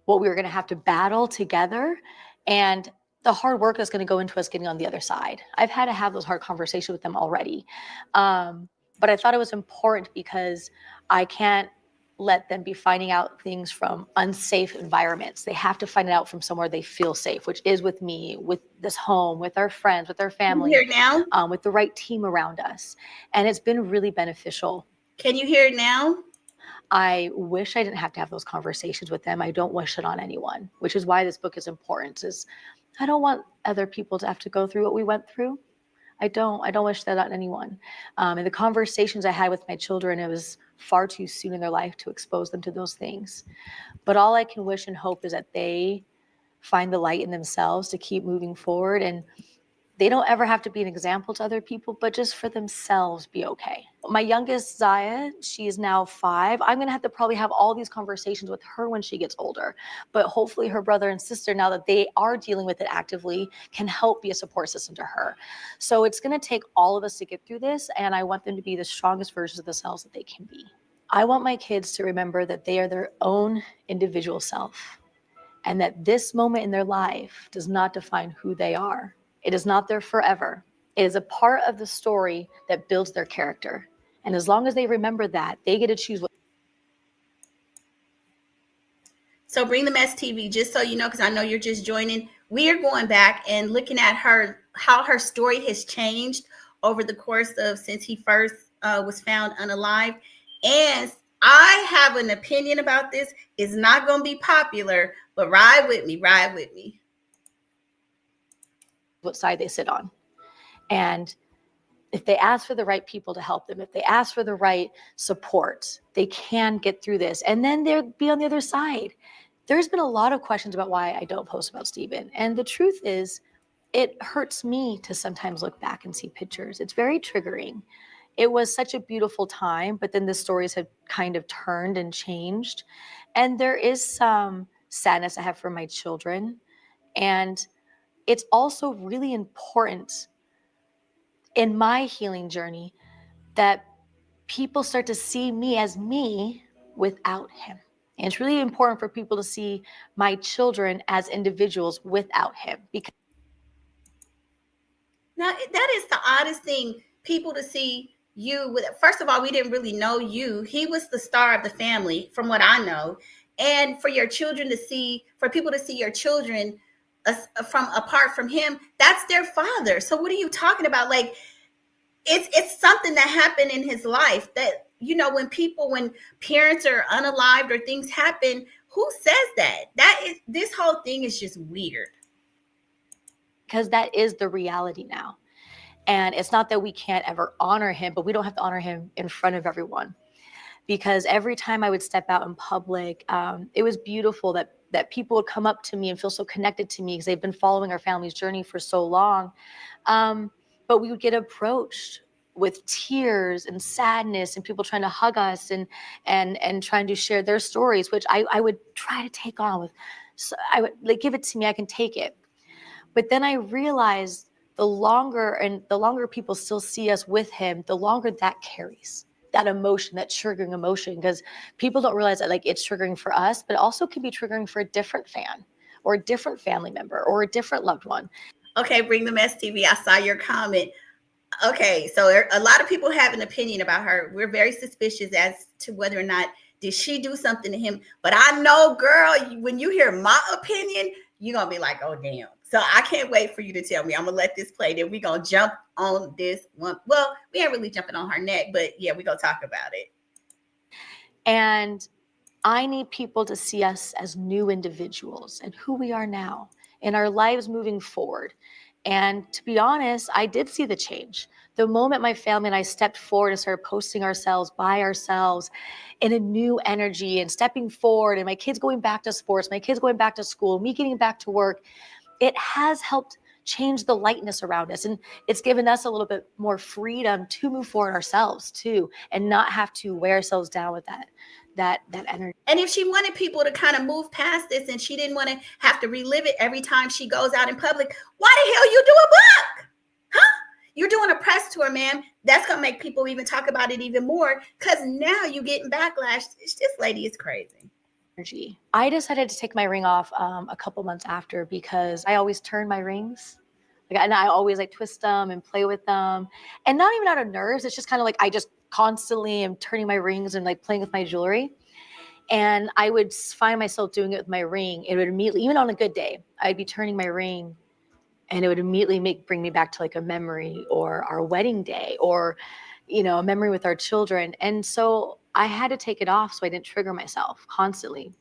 what we were going to have to battle together, and the hard work that's going to go into us getting on the other side. I've had to have those hard conversations with them already. But I thought it was important because I can't let them be finding out things from unsafe environments. They have to find it out from somewhere they feel safe, which is with me, with this home, with our friends, with our family, Can you hear it now? with the right team around us. And it's been really beneficial. Can you hear it now? I wish I didn't have to have those conversations with them. I don't wish it on anyone, which is why this book is important. Is I don't want other people to have to go through what we went through. I don't wish that on anyone. And the conversations I had with my children, it was far too soon in their life to expose them to those things. But all I can wish and hope is that they find the light in themselves to keep moving forward. And They don't ever have to be an example to other people, but just for themselves be okay. My youngest, Zaya, she is now 5. I'm gonna have to probably have all these conversations with her when she gets older. But hopefully her brother and sister, now that they are dealing with it actively, can help be a support system to her. So it's gonna take all of us to get through this, and I want them to be the strongest versions of themselves that they can be. I want my kids to remember that they are their own individual self, and that this moment in their life does not define who they are. It is not their forever. It is a part of the story that builds their character. And as long as they remember that, they get to choose what. So Bring the Mess TV, just so you know, because I know you're just joining, we are going back and looking at her, how her story has changed over the course of since he first was found unalive. And I have an opinion about this. It's not going to be popular, but ride with me, ride with me. What side they sit on. And if they ask for the right people to help them, if they ask for the right support, they can get through this. And then they'll be on the other side. There's been a lot of questions about why I don't post about Stephen. And the truth is, it hurts me to sometimes look back and see pictures. It's very triggering. It was such a beautiful time, but then the stories have kind of turned and changed. And there is some sadness I have for my children. And it's also really important in my healing journey that people start to see me as me without him. And it's really important for people to see my children as individuals without him. Because now, that is the oddest thing, people to see you with. First of all, we didn't really know you. He was the star of the family, from what I know. And for your children to see, for people to see your children from apart from him, that's their father. So what are you talking about? Like, it's something that happened in his life that, you know, when parents are unalived or things happen, who says that? This whole thing is just weird. Because that is the reality now. And it's not that we can't ever honor him, but we don't have to honor him in front of everyone. Because every time I would step out in public, it was beautiful that people would come up to me and feel so connected to me because they've been following our family's journey for so long. But we would get approached with tears and sadness and people trying to hug us and trying to share their stories, which I would try to take on with. So I would like, give it to me, I can take it. But then I realized the longer people still see us with him, the longer that carries. That emotion, that triggering emotion, because people don't realize that, like, it's triggering for us, but it also can be triggering for a different fan or a different family member or a different loved one. Okay, Bring the Mess TV, I saw your comment. Okay, so a lot of people have an opinion about her. We're very suspicious as to whether or not did she do something to him. But I know, girl, when you hear my opinion, you're going to be like, oh, damn. So I can't wait for you to tell me. I'm going to let this play. Then we're going to jump on this one. Well, we ain't really jumping on her neck, but yeah, we're going to talk about it. And I need people to see us as new individuals and who we are now in our lives moving forward. And to be honest, I did see the change. The moment my family and I stepped forward and started posting ourselves by ourselves in a new energy and stepping forward, and my kids going back to sports, my kids going back to school, me getting back to work, it has helped change the lightness around us. And it's given us a little bit more freedom to move forward ourselves too, and not have to wear ourselves down with that energy. And if she wanted people to kind of move past this and she didn't want to have to relive it every time she goes out in public, why the hell you do a book? Huh? You're doing a press tour, man. That's going to make people even talk about it even more, because now you're getting backlash. This lady is crazy. I decided to take my ring off a couple months after, because I always turn my rings. And I always like twist them and play with them, and not even out of nerves. It's just kind of like I just constantly am turning my rings and like playing with my jewelry. And I would find myself doing it with my ring. It would immediately, even on a good day, I'd be turning my ring and it would immediately bring me back to like a memory or our wedding day or, you know, a memory with our children. And so I had to take it off so I didn't trigger myself constantly.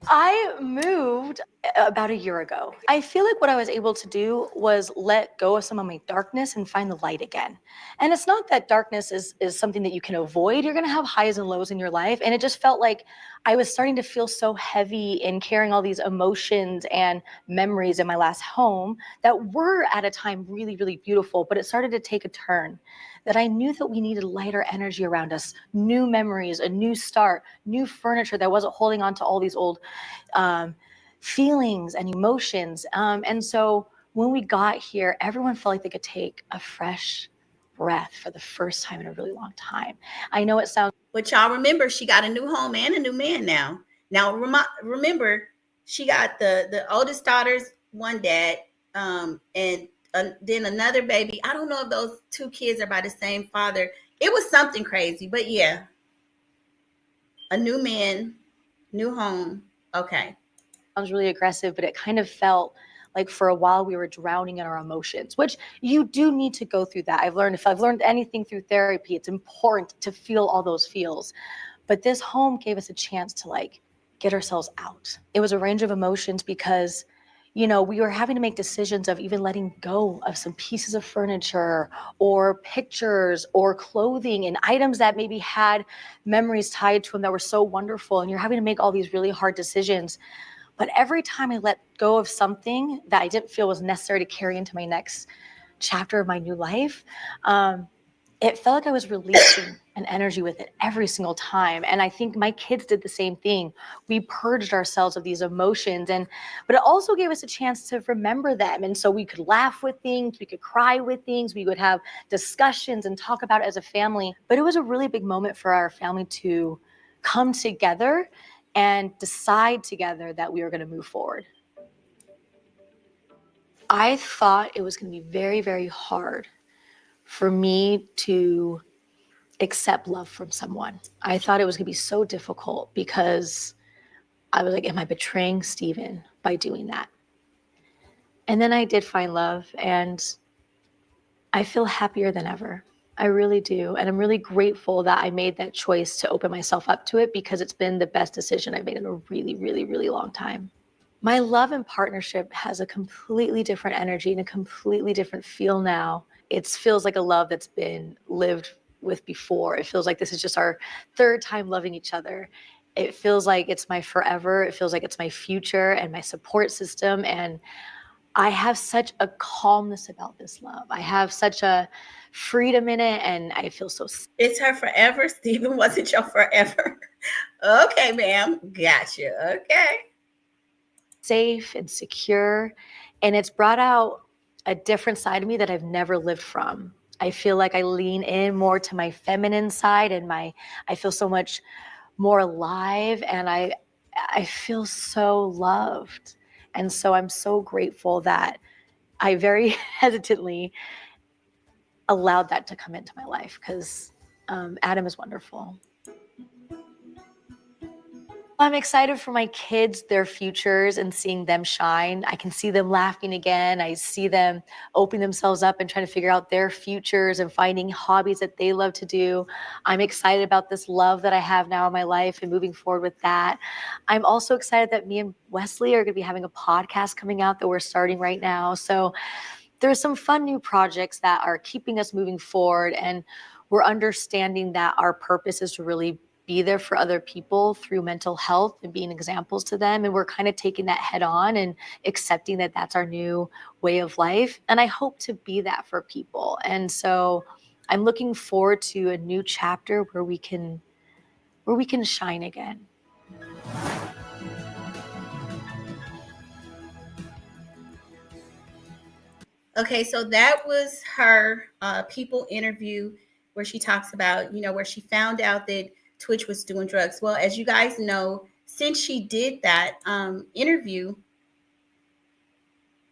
I moved About a year ago. I feel like what I was able to do was let go of some of my darkness and find the light again. And it's not that darkness is something that you can avoid. You're going to have highs and lows in your life. And it just felt like I was starting to feel so heavy in carrying all these emotions and memories in my last home that were at a time really, really beautiful, but it started to take a turn. That I knew that we needed lighter energy around us, new memories, a new start, new furniture that wasn't holding on to all these old feelings and emotions. And so when we got here, everyone felt like they could take a fresh breath for the first time in a really long time. I know it sounds... But y'all remember, she got a new home and a new man now. Now, remember, she got the oldest daughter's one dad, and then another baby. I don't know if those two kids are by the same father. It was something crazy, but yeah. A new man, new home. Okay. Sounds really aggressive, but it kind of felt like for a while we were drowning in our emotions, which you do need to go through that. If I've learned anything through therapy, it's important to feel all those feels. But this home gave us a chance to like get ourselves out. It was a range of emotions because, you know, we were having to make decisions of even letting go of some pieces of furniture or pictures or clothing and items that maybe had memories tied to them that were so wonderful. And you're having to make all these really hard decisions. But every time I let go of something that I didn't feel was necessary to carry into my next chapter of my new life, it felt like I was releasing an energy with it every single time. And I think my kids did the same thing. We purged ourselves of these emotions, but it also gave us a chance to remember them. And so we could laugh with things, we could cry with things, we would have discussions and talk about it as a family. But it was a really big moment for our family to come together and decide together that we were going to move forward. I thought it was going to be very, very hard for me to accept love from someone. I thought it was going to be so difficult because I was like, am I betraying Steven by doing that? And then I did find love, and I feel happier than ever. I really do. And I'm really grateful that I made that choice to open myself up to it, because it's been the best decision I've made in a really, really, really long time. My love and partnership has a completely different energy and a completely different feel now. It feels like a love that's been lived with before. It feels like this is just our third time loving each other. It feels like it's my forever. It feels like it's my future and my support system. And I have such a calmness about this love. I have such a freedom in it, and I feel so... It's her forever? Steven wasn't your forever? Okay, ma'am. Gotcha. Okay. Safe and secure. And it's brought out a different side of me that I've never lived from. I feel like I lean in more to my feminine side, and I feel so much more alive, and I feel so loved. And so I'm so grateful that I very hesitantly allowed that to come into my life, because Adam is wonderful. I'm excited for my kids, their futures, and seeing them shine. I can see them laughing again. I see them opening themselves up and trying to figure out their futures and finding hobbies that they love to do. I'm excited about this love that I have now in my life and moving forward with that. I'm also excited that me and Weslie are going to be having a podcast coming out that we're starting right now. So there's some fun new projects that are keeping us moving forward, and we're understanding that our purpose is to really be there for other people through mental health and being examples to them. And we're kind of taking that head on and accepting that that's our new way of life. And I hope to be that for people. And so I'm looking forward to a new chapter where we can shine again. Okay, so that was her People interview where she talks about, where she found out that Twitch was doing drugs. Well, as you guys know, since she did that interview,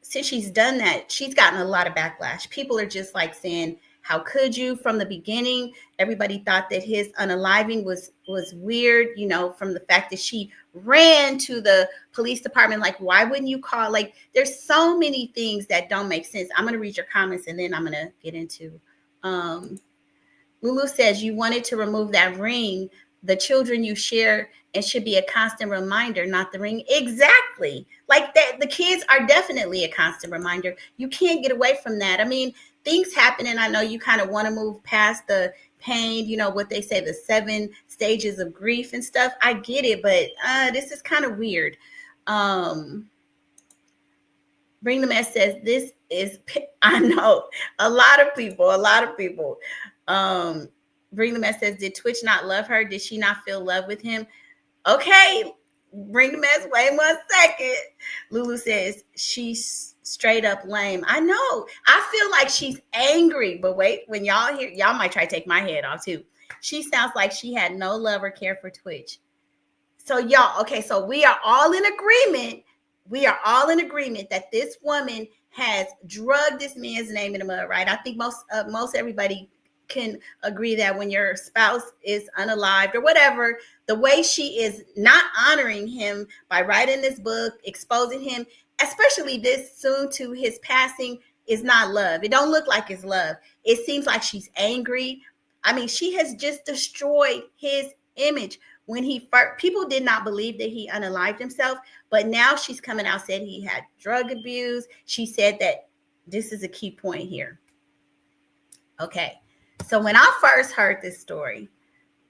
since she's done that, she's gotten a lot of backlash. People are just like saying, how could you? From the beginning, everybody thought that his unaliving was weird, from the fact that she ran to the police department. Like, why wouldn't you call? Like, there's so many things that don't make sense. I'm going to read your comments, and then I'm going to get into Lulu says, you wanted to remove that ring. The children you share and should be a constant reminder, not the ring. Exactly. Like that, the kids are definitely a constant reminder. You can't get away from that. I mean, things happen, and I know you kind of want to move past the pain, you know, what they say, the 7 stages of grief and stuff. I get it, but this is kind of weird. Bring the Mess says this is, I know a lot of people. Bring the Mess says, did Twitch not love her? Did she not feel love with him? Okay, Bring the Mess, wait 1 second. Lulu says she's straight up lame. I know. I feel like she's angry, but wait, when y'all hear, y'all might try to take my head off too. She sounds like she had no love or care for Twitch. So y'all, okay, so we are all in agreement. We are all in agreement that this woman has drugged this man's name in the mud, right? I think most everybody can agree that when your spouse is unalived or whatever, the way she is not honoring him by writing this book, exposing him, especially this soon to his passing, is not love. It don't look like it's love. It seems like she's angry. I mean, she has just destroyed his image. When he first, people did not believe that he unalived himself, but now she's coming out, said he had drug abuse. She said that this is a key point here. Okay. So when I first heard this story,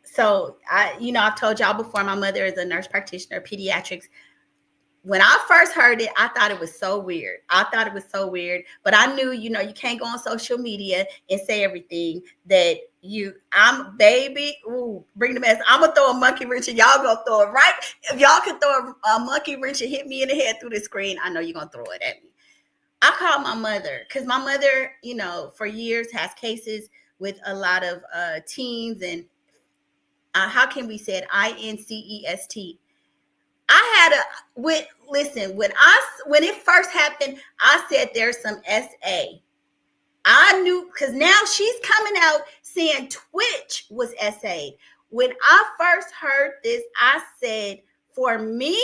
so I've told y'all before, my mother is a nurse practitioner, pediatrics. When I first heard it, I thought it was so weird. But I knew, you can't go on social media and say everything that I'm baby. Ooh, Bring the Mess. I'm going to throw a monkey wrench and y'all going to throw it right. If y'all can throw a monkey wrench and hit me in the head through the screen, I know you're going to throw it at me. I called my mother because my mother, for years has cases with a lot of teens and how can we say it? INCEST. I had when it first happened, I said there's some SA. I knew because now she's coming out saying Twitch was SA. When I first heard this, I said, for me,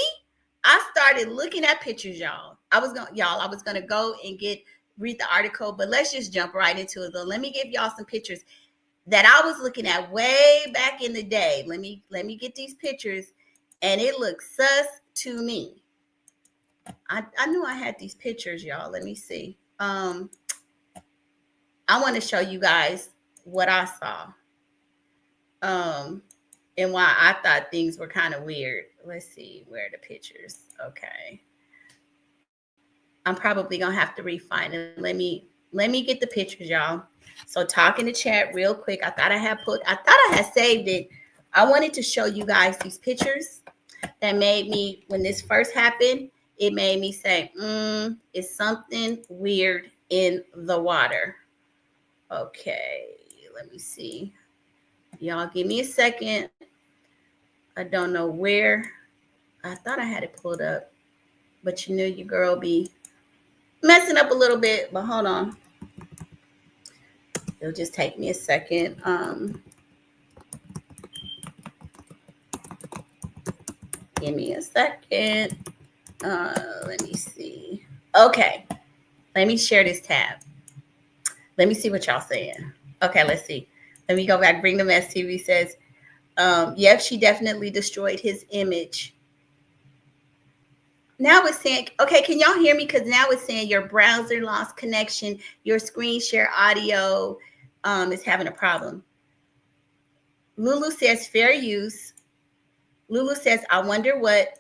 I started looking at pictures, y'all. I was gonna go and read the article, but let's just jump right into it though. Let me give y'all some pictures that I was looking at way back in the day. Let me get these pictures. And it looks sus to me. I knew I had these pictures, y'all. Let me see. I want to show you guys what I saw. And why I thought things were kind of weird. Let's see, where are the pictures? Okay. I'm probably gonna have to refine it. Let me get the pictures, y'all. So talk in the chat real quick. I thought I had saved it. I wanted to show you guys these pictures that made me, when this first happened, it made me say, it's something weird in the water. Okay, let me see. Y'all give me a second. I don't know where. I thought I had it pulled up, but your girl be messing up a little bit, but hold on. It'll just take me a second. Give me a second. Let me see. Okay. Let me share this tab. Let me see what y'all saying. Okay, let's see. Let me go back. Bring the Mess TV says, yep, she definitely destroyed his image. Now it's saying, okay, can y'all hear me? Because now it's saying your browser lost connection. Your screen share audio is having a problem. Lulu says fair use. Lulu says, I wonder what.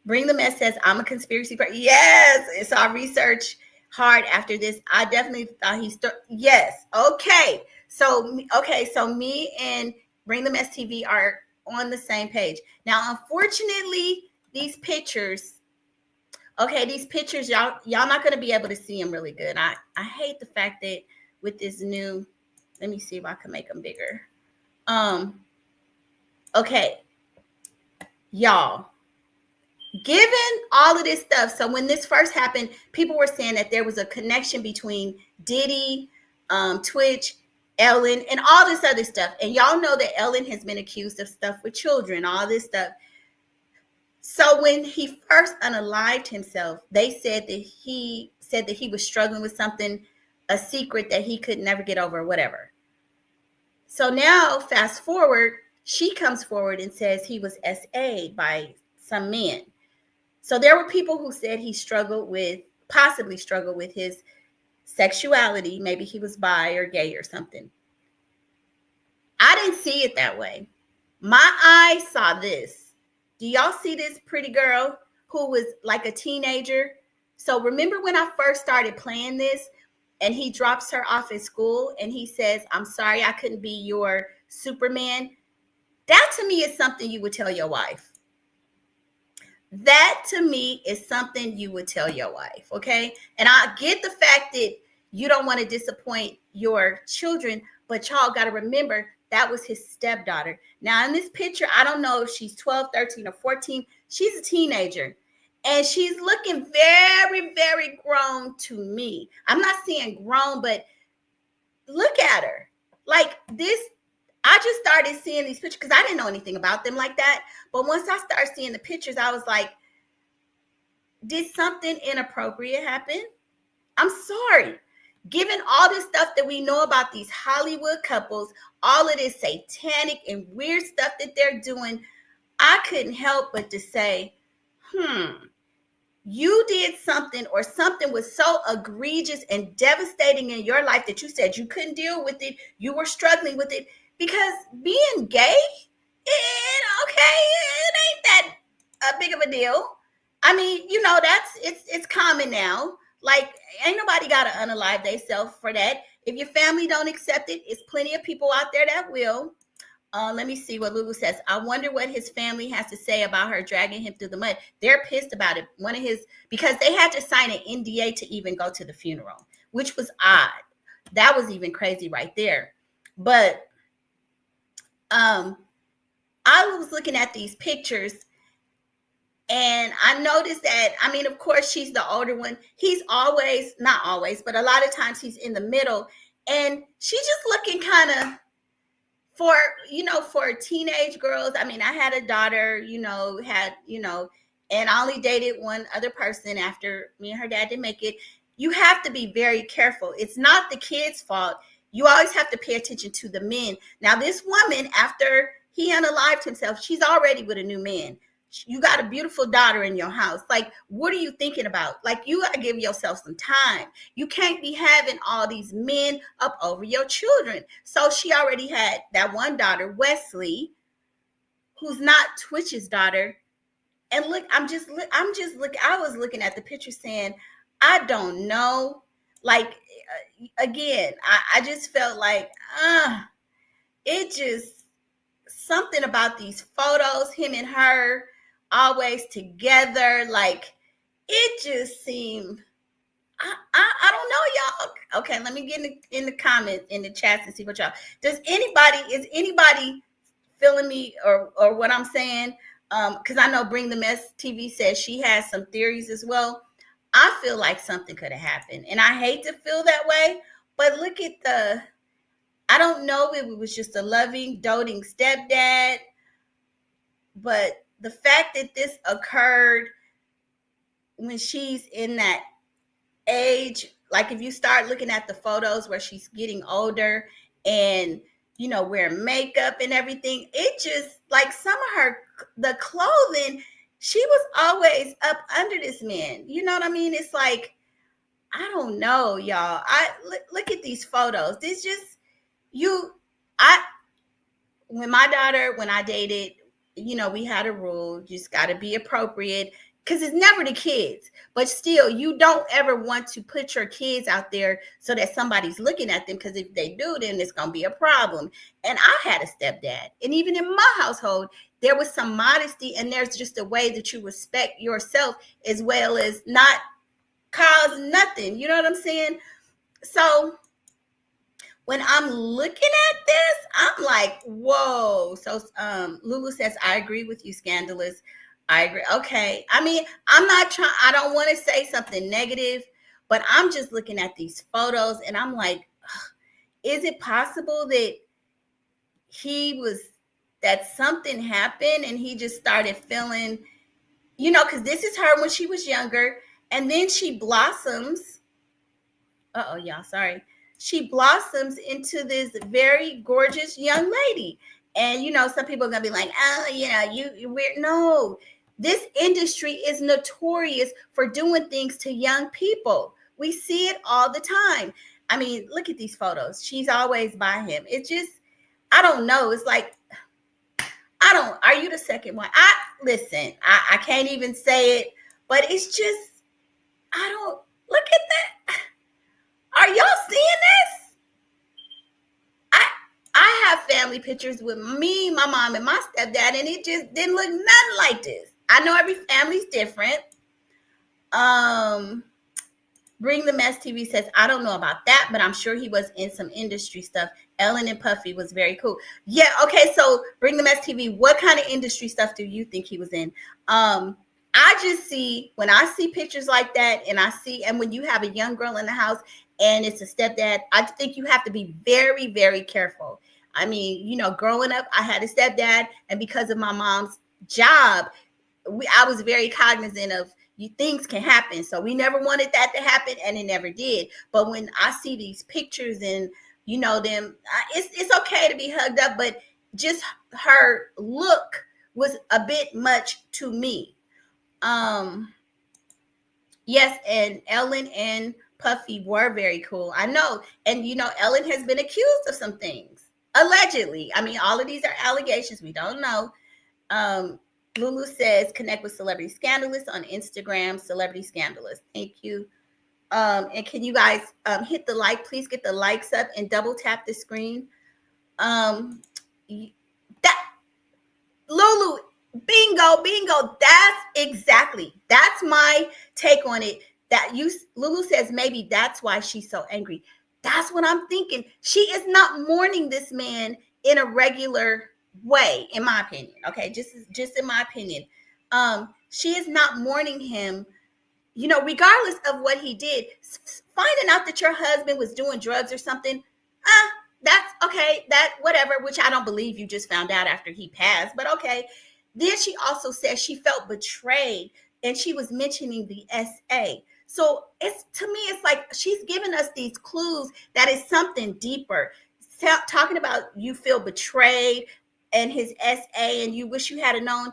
Bring the Mess says, I'm a conspiracy person. Yes. So I researched hard after this. I definitely thought yes. Okay. So me and Bring the Mess TV are on the same page. Now, unfortunately, these pictures, y'all not going to be able to see them really good. I hate the fact that with this new, let me see if I can make them bigger. Okay. Y'all, given all of this stuff, so when this first happened, people were saying that there was a connection between Diddy, Twitch, Ellen, and all this other stuff. And y'all know that Ellen has been accused of stuff with children, all this stuff. So when he first unalived himself, they said that he was struggling with something, a secret that he could never get over, whatever. So now, fast forward, she comes forward and says he was SA'd by some men. So there were people who said he possibly struggled with his sexuality. Maybe he was bi or gay or something. I didn't see it that way. My eyes saw this. Do y'all see this pretty girl who was like a teenager? So remember when I first started playing this and he drops her off at school and he says, I'm sorry I couldn't be your Superman. That to me is something you would tell your wife. That to me is something you would tell your wife, okay? And I get the fact that you don't want to disappoint your children, but y'all got to remember that was his stepdaughter. Now in this picture, I don't know if she's 12, 13, or 14. She's a teenager. And she's looking very, very grown to me. I'm not saying grown, but look at her. Like this, I just started seeing these pictures because I didn't know anything about them like that. But once I started seeing the pictures, I was like, did something inappropriate happen? I'm sorry. Given all this stuff that we know about these Hollywood couples, all of this satanic and weird stuff that they're doing, I couldn't help but to say, you did something, or something was so egregious and devastating in your life that you said you couldn't deal with it. You were struggling with it. Because being gay, it ain't that big of a deal. I mean, it's common now. Like, ain't nobody got to unalive themselves for that. If your family don't accept it, it's plenty of people out there that will. Let me see what Lulu says. I wonder what his family has to say about her dragging him through the mud. They're pissed about it. Because they had to sign an NDA to even go to the funeral, which was odd. That was even crazy right there. But I was looking at these pictures and I noticed that, I mean, of course, she's the older one. He's always, not always, but a lot of times he's in the middle. And she's just looking kind of for teenage girls. I mean, I had a daughter, and I only dated one other person after me and her dad didn't make it. You have to be very careful. It's not the kid's fault. You always have to pay attention to the men. Now, this woman, after he unalived himself, she's already with a new man. You got a beautiful daughter in your house. Like, what are you thinking about? Like, you got to give yourself some time. You can't be having all these men up over your children. So she already had that one daughter, Weslie, who's not Twitch's daughter. And look, I was looking at the picture saying, I don't know. Like, again, I just felt like, something about these photos, him and her always together, like, it just seemed, I don't know, y'all. Okay, let me get in the comments, in the chats, and see what y'all, is anybody feeling me or what I'm saying? Because I know Bring the Mess TV says she has some theories as well. I feel like something could have happened, and I hate to feel that way, but look at I don't know if it was just a loving, doting stepdad, but the fact that this occurred when she's in that age, like if you start looking at the photos where she's getting older and, wearing makeup and everything, it just, like, some of the clothing, she was always up under this man. You know what I mean? It's like, I don't know, y'all. Look at these photos. This just, when I dated, we had a rule, you just got to be appropriate, because it's never the kids, but still, you don't ever want to put your kids out there so that somebody's looking at them, because if they do, then it's going to be a problem. And I had a stepdad, and even in my household, there was some modesty, and there's just a way that you respect yourself as well as not cause nothing. You know what I'm saying? So when I'm looking at this, I'm like, whoa. So Lulu says, I agree with you, Scandalous. I agree. Okay. I mean, I don't want to say something negative, but I'm just looking at these photos and I'm like, is it possible that that something happened and he just started feeling, because this is her when she was younger, and then she blossoms. Y'all, sorry. She blossoms into this very gorgeous young lady. And, you know, some people are going to be like, oh, you know, we're no. This industry is notorious for doing things to young people. We see it all the time. I mean, look at these photos. She's always by him. It's just, I don't know. It's like, are you the second one? I can't even say it, but it's just, look at that. Are y'all seeing this? I have family pictures with me, my mom, and my stepdad, and it just didn't look nothing like this. I know every family's different. Bring the Mess TV says, I don't know about that, but I'm sure he was in some industry stuff. Ellen and Puffy was very cool. Yeah, okay, so Bring the Mess TV, what kind of industry stuff do you think he was in? I just see, when I see pictures like that, and when you have a young girl in the house and it's a stepdad, I think you have to be very, very careful. I mean, you know, growing up, I had a stepdad, and because of my mom's job, I was very cognizant of things can happen. So we never wanted that to happen, and it never did. But when I see these pictures and, you know, them, it's okay to be hugged up, but just her look was a bit much to me. Yes, and Ellen and Puffy were very cool. I know. And, you know, Ellen has been accused of some things, allegedly. I mean, all of these are allegations. We don't know. Lulu says, connect with Celebrity Scandalous on Instagram, Celebrity Scandalous. Thank you. And can you guys hit the like? Please get the likes up and double tap the screen. Lulu, bingo. That's my take on it. Lulu says maybe that's why she's so angry. That's what I'm thinking. She is not mourning this man in a regular way, in my opinion. Okay, just in my opinion. She is not mourning him, you know, regardless of what he did. Finding out that your husband was doing drugs or something, that's okay, that whatever, which I don't believe you just found out after he passed, but okay. Then she also said she felt betrayed, and she was mentioning the SA. So to me, it's like she's giving us these clues that is something deeper. Talking about you feel betrayed and his SA and you wish you had known.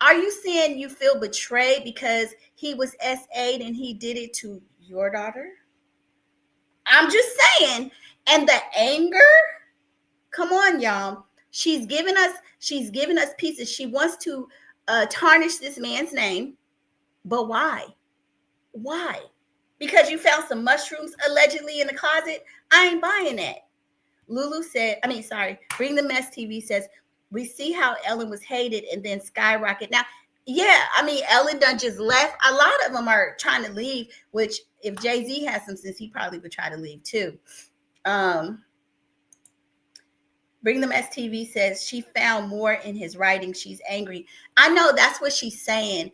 Are you saying you feel betrayed because he was SA'd and he did it to your daughter? I'm just saying. And the anger, come on, y'all. She's giving us pieces. She wants to tarnish this man's name. But why? Why? Because you found some mushrooms allegedly in the closet? I ain't buying that. Bring the Mess TV says, we see how Ellen was hated and then skyrocket. Now, yeah, I mean, Ellen done just left. A lot of them are trying to leave, which if Jay-Z has some sense, he probably would try to leave too. Bring the Mess TV says she found more in his writing. She's angry. I know that's what she's saying.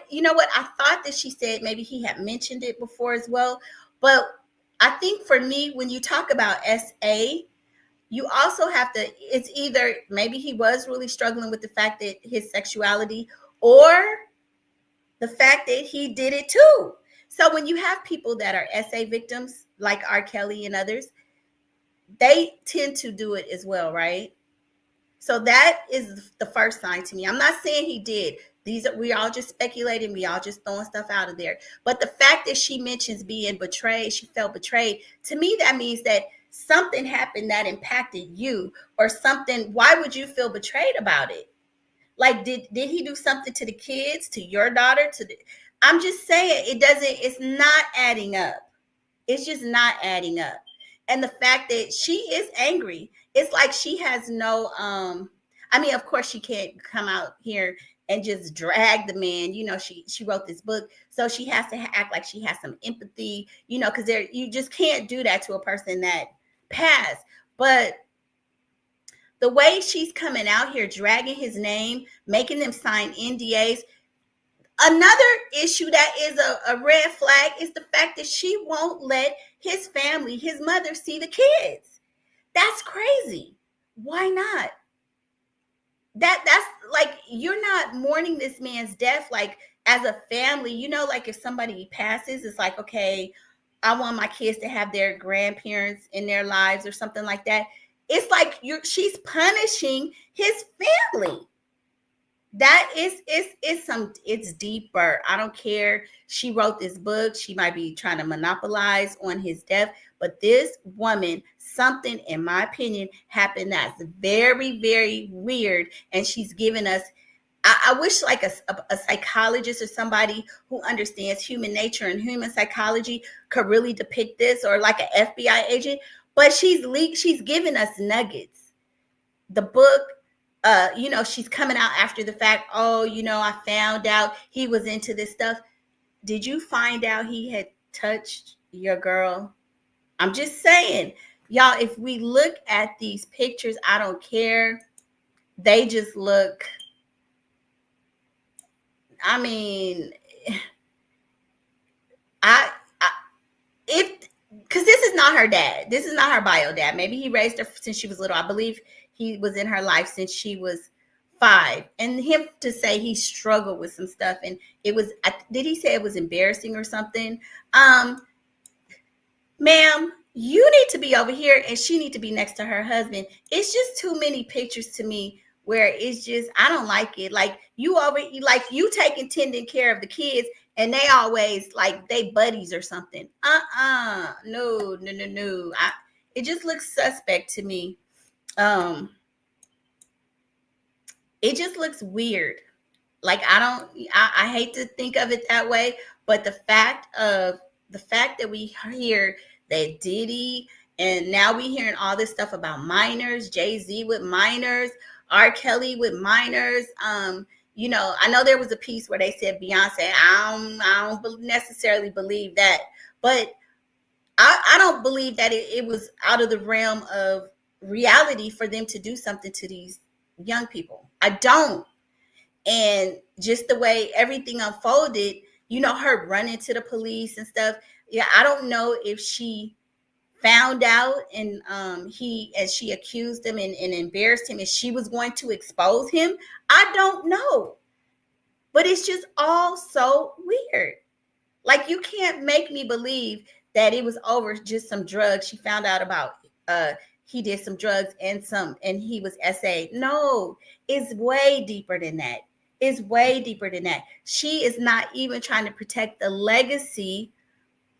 You know what? I thought that she said maybe he had mentioned it before as well. But I think for me, when you talk about SA, you also have to, it's either maybe he was really struggling with the fact that his sexuality or the fact that he did it too. So when you have people that are SA victims, like R. Kelly and others, they tend to do it as well, right? So that is the first sign to me. I'm not saying he did. We all just speculating. We all just throwing stuff out of there. But the fact that she mentions being betrayed, she felt betrayed. To me, that means that something happened that impacted you or something. Why would you feel betrayed about it? Like, did he do something to the kids, to your daughter? I'm just saying it's not adding up. It's just not adding up. And the fact that she is angry, it's like she has no, I mean, of course she can't come out here and just drag the man. You know, she wrote this book, so she has to act like she has some empathy, you know, because you just can't do that to a person that passed. But the way she's coming out here, dragging his name, making them sign NDAs. Another issue that is a red flag is the fact that she won't let his family, his mother, see the kids. That's crazy. Why not? That's like, you're not mourning this man's death like as a family. You know, like if somebody passes, it's like, okay, I want my kids to have their grandparents in their lives or something like that. It's like she's punishing his family. That it's deeper. I don't care. She wrote this book. She might be trying to monopolize on his death, but this woman, something, in my opinion, happened that's very, very weird. And she's given us, I wish like a psychologist or somebody who understands human nature and human psychology could really depict this, or like an FBI agent, but she's given us nuggets. The book, she's coming out after the fact. Oh, I found out he was into this stuff. Did you find out he had touched your girl? I'm just saying, y'all, if we look at these pictures, I don't care. They just look, I mean, because this is not her dad. This is not her bio dad. Maybe he raised her since she was little. I believe he was in her life since she was 5. And him to say he struggled with some stuff, and it was, did he say it was embarrassing or something? Ma'am, you need to be over here and she need to be next to her husband. It's just too many pictures to me where it's just, I don't like it. Like you taking tending care of the kids and they always like they buddies or something. No. It just looks suspect to me. It just looks weird. Like I hate to think of it that way, but the fact that we hear that Diddy, and now we hearing all this stuff about minors, Jay-Z with minors, R. Kelly with minors. I know there was a piece where they said Beyonce. I don't necessarily believe that, but I don't believe that it was out of the realm of reality for them to do something to these young people. I don't. And just the way everything unfolded, her running to the police and stuff. Yeah, I don't know if she found out and she accused him and embarrassed him, and she was going to expose him. I don't know. But it's just all so weird. Like, you can't make me believe that it was over just some drugs. She found out about he did some drugs and he was SA. No, it's way deeper than that. It's way deeper than that. She is not even trying to protect the legacy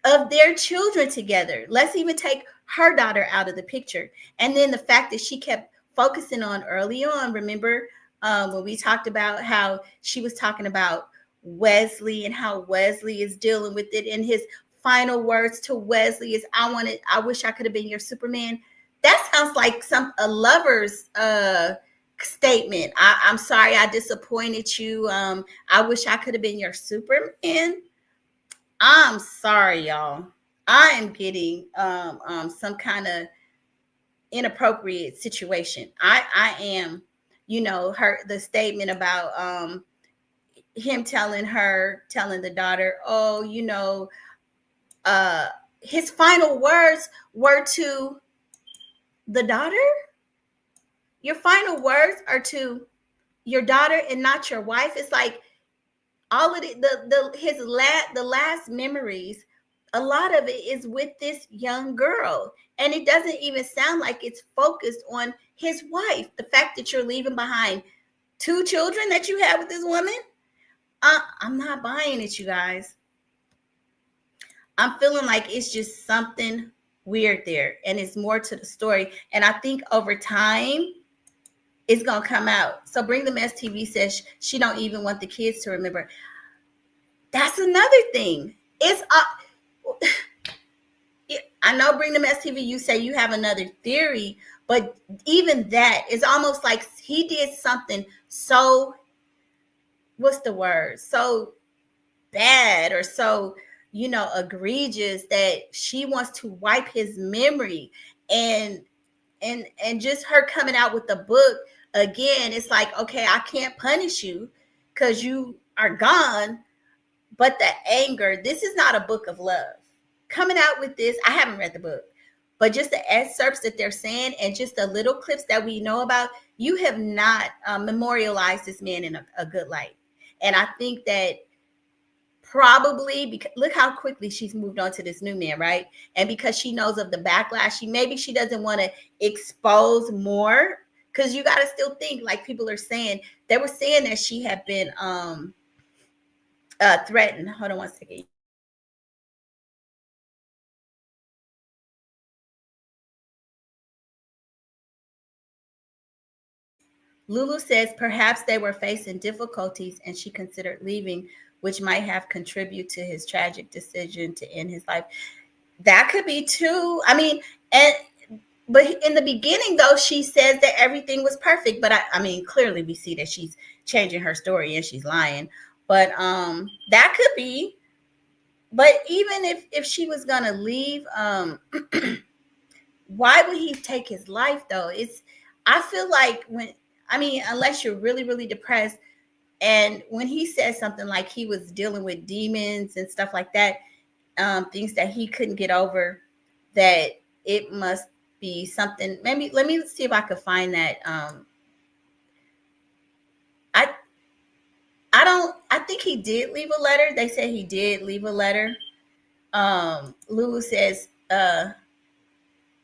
of their children together. Let's even take her daughter out of the picture. And then the fact that she kept focusing on early on, remember when we talked about how she was talking about Weslie and how Weslie is dealing with it, and his final words to Weslie is, I wish I could have been your Superman. That sounds like a lover's statement. I'm sorry I disappointed you. I wish I could have been your Superman. I'm sorry, y'all. I am getting some kind of inappropriate situation. I am, the statement about him telling the daughter, his final words were to the daughter. Your final words are to your daughter and not your wife. It's like all of the last memories, a lot of it is with this young girl. And it doesn't even sound like it's focused on his wife. The fact that you're leaving behind 2 children that you have with this woman, I'm not buying it, you guys. I'm feeling like it's just something weird there, and it's more to the story. And I think over time, it's gonna come out. So Bring the Mess TV says she don't even want the kids to remember. That's another thing. I know Bring the Mess TV, you say you have another theory, but even that is almost like he did something so, what's the word? So bad or so, egregious that she wants to wipe his memory. And just her coming out with the book again, it's like, okay, I can't punish you because you are gone. But the anger, this is not a book of love. Coming out with this, I haven't read the book, but just the excerpts that they're saying and just the little clips that we know about, you have not memorialized this man in a good light. And I think that probably because look how quickly she's moved on to this new man, right? And because she knows of the backlash, she doesn't want to expose more, because you got to still think, like people are saying, they were saying that she had been threatened. Hold on one second. Lulu says perhaps they were facing difficulties and she considered leaving, which might have contributed to his tragic decision to end his life. That could be too. I mean, but in the beginning, though, she says that everything was perfect. But I mean, clearly we see that she's changing her story and she's lying. But that could be. But even if she was gonna leave, why would he take his life though? I feel like unless you're really, really depressed, and when he said something like he was dealing with demons and stuff like that, things that he couldn't get over, that it must be something. Maybe let me see if I could find that. I think he did leave a letter. They said he did leave a letter. Lulu says,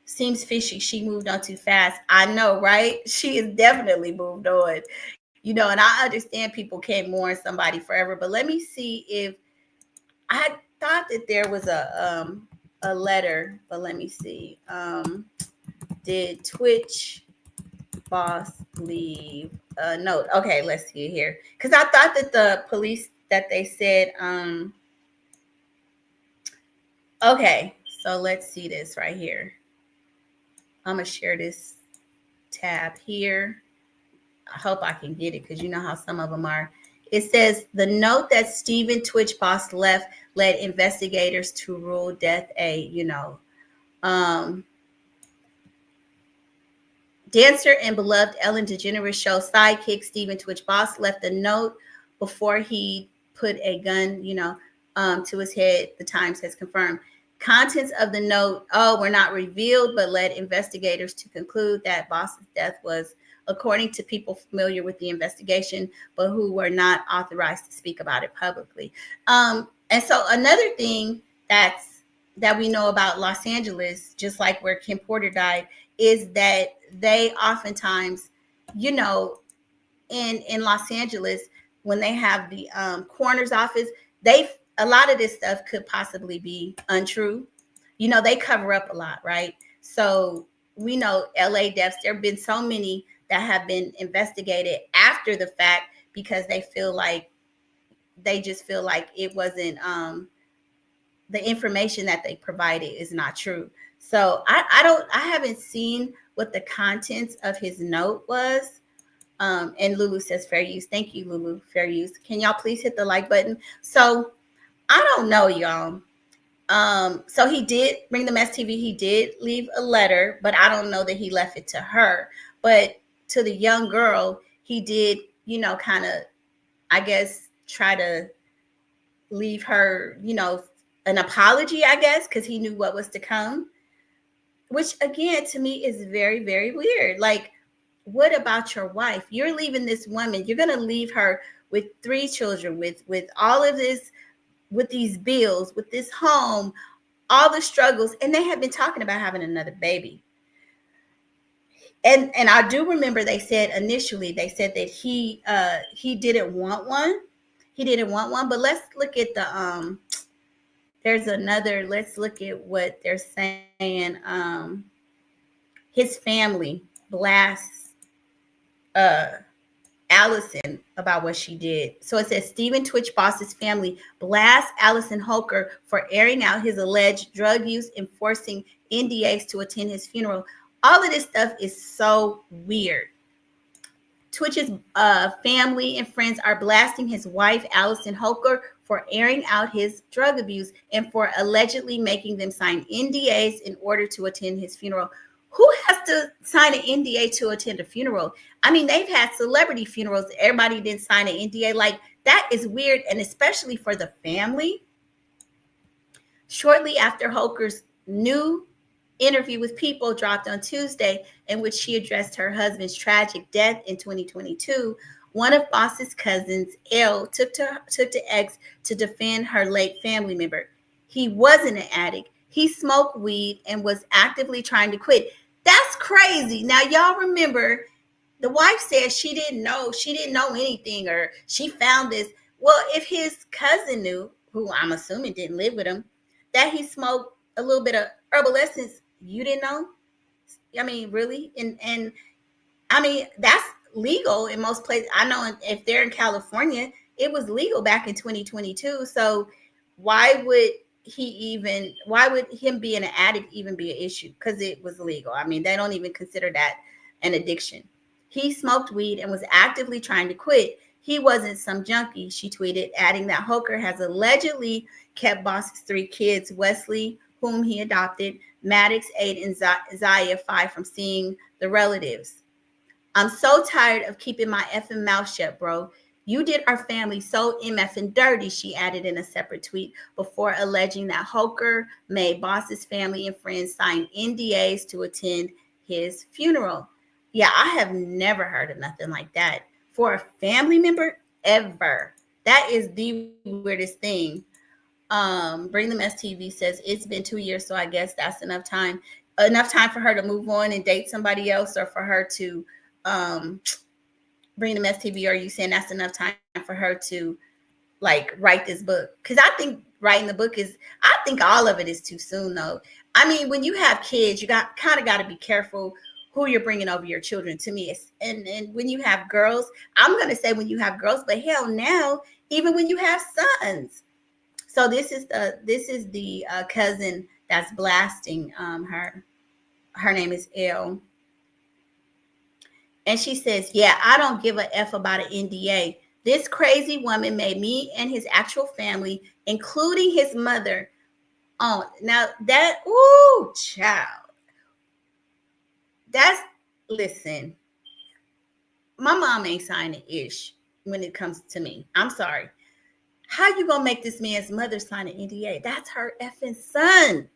seems fishy. She moved on too fast. I know, right? She has definitely moved on. And I understand people can't mourn somebody forever, but let me see if I thought that there was a letter, but let me see. Did Twitch boss leave a note? Okay, let's see here. Because I thought that the police, that they said, okay, so let's see this right here. I'm going to share this tab here. I hope I can get it because you know how some of them are. It says, the note that Stephen Twitch boss left led investigators to rule death a, dancer and beloved Ellen DeGeneres Show sidekick Stephen Twitch boss left a note before he put a gun, to his head, the Times has confirmed. Contents of the note, were not revealed, but led investigators to conclude that boss's death was, according to people familiar with the investigation, but who were not authorized to speak about it publicly. And so another thing that we know about Los Angeles, just like where Kim Porter died, is that they oftentimes, in Los Angeles, when they have the coroner's office, a lot of this stuff could possibly be untrue. They cover up a lot, right? So we know LA deaths, there have been so many that have been investigated after the fact because they just feel like it wasn't, the information that they provided is not true. So I haven't seen what the contents of his note was. And Lulu says fair use. Thank you, Lulu. Fair use. Can y'all please hit the like button? So I don't know, y'all. So he did bring the Mess TV. He did leave a letter, but I don't know that he left it to her. But to the young girl, he did, kind of, I guess, try to leave her, an apology, I guess, because he knew what was to come. Which, again, to me is very, very weird. Like, what about your wife? You're leaving this woman. You're going to leave her with 3 children, with all of this, with these bills, with this home, all the struggles. And they have been talking about having another baby. And I do remember they said initially, that he didn't want one. He didn't want one. But let's look at the let's look at what they're saying. His family blasts Allison about what she did. So it says Stephen Twitch boss's family blasts Allison Holker for airing out his alleged drug use and forcing NDAs to attend his funeral. All of this stuff is so weird. Twitch's family and friends are blasting his wife, Allison Holker, for airing out his drug abuse and for allegedly making them sign NDAs in order to attend his funeral. Who has to sign an NDA to attend a funeral? I mean, they've had celebrity funerals. Everybody didn't sign an NDA. Like, that is weird, and especially for the family. Shortly after Holker's new interview with People dropped on Tuesday, in which she addressed her husband's tragic death in 2022, One of Boss's cousins, Elle, took to X to defend her late family member. He wasn't an addict. He smoked weed and was actively trying to quit. That's crazy. Now, y'all remember the wife said she didn't know anything, or she found this. Well, if his cousin knew, who I'm assuming didn't live with him, that he smoked a little bit of herbal essence, you didn't know? I mean, really? And I mean, that's legal in most places. I know if they're in California, it was legal back in 2022. So why would him being an addict even be an issue? Because it was legal. I mean, they don't even consider that an addiction. He smoked weed and was actively trying to quit. He wasn't some junkie, she tweeted, adding that Holker has allegedly kept Boss's 3 kids, Weslie, whom he adopted, Maddox, 8, and Zaya, 5, from seeing the relatives. I'm so tired of keeping my effing mouth shut, bro. You did our family so MFing dirty, she added in a separate tweet, before alleging that Holker made Boss's family and friends sign NDAs to attend his funeral. Yeah, I have never heard of nothing like that for a family member ever. That is the weirdest thing. Bring Them STV says it's been 2 years, so I guess that's enough time for her to move on and date somebody else, or for her to Bring Them STV. Are you saying that's enough time for her to like write this book? Because I think writing the book I think all of it is too soon, though. I mean, when you have kids, you got to be careful who you're bringing over your children. To me, and when you have girls, I'm going to say when you have girls, but hell, now even when you have sons. So this is the cousin that's blasting her. Her name is Elle. And she says, yeah, I don't give a F about an NDA. This crazy woman made me and his actual family, including his mother, on. Now that, ooh, child. Listen, my mom ain't signing ish when it comes to me. I'm sorry. How you gonna make this man's mother sign an NDA? That's her effing son.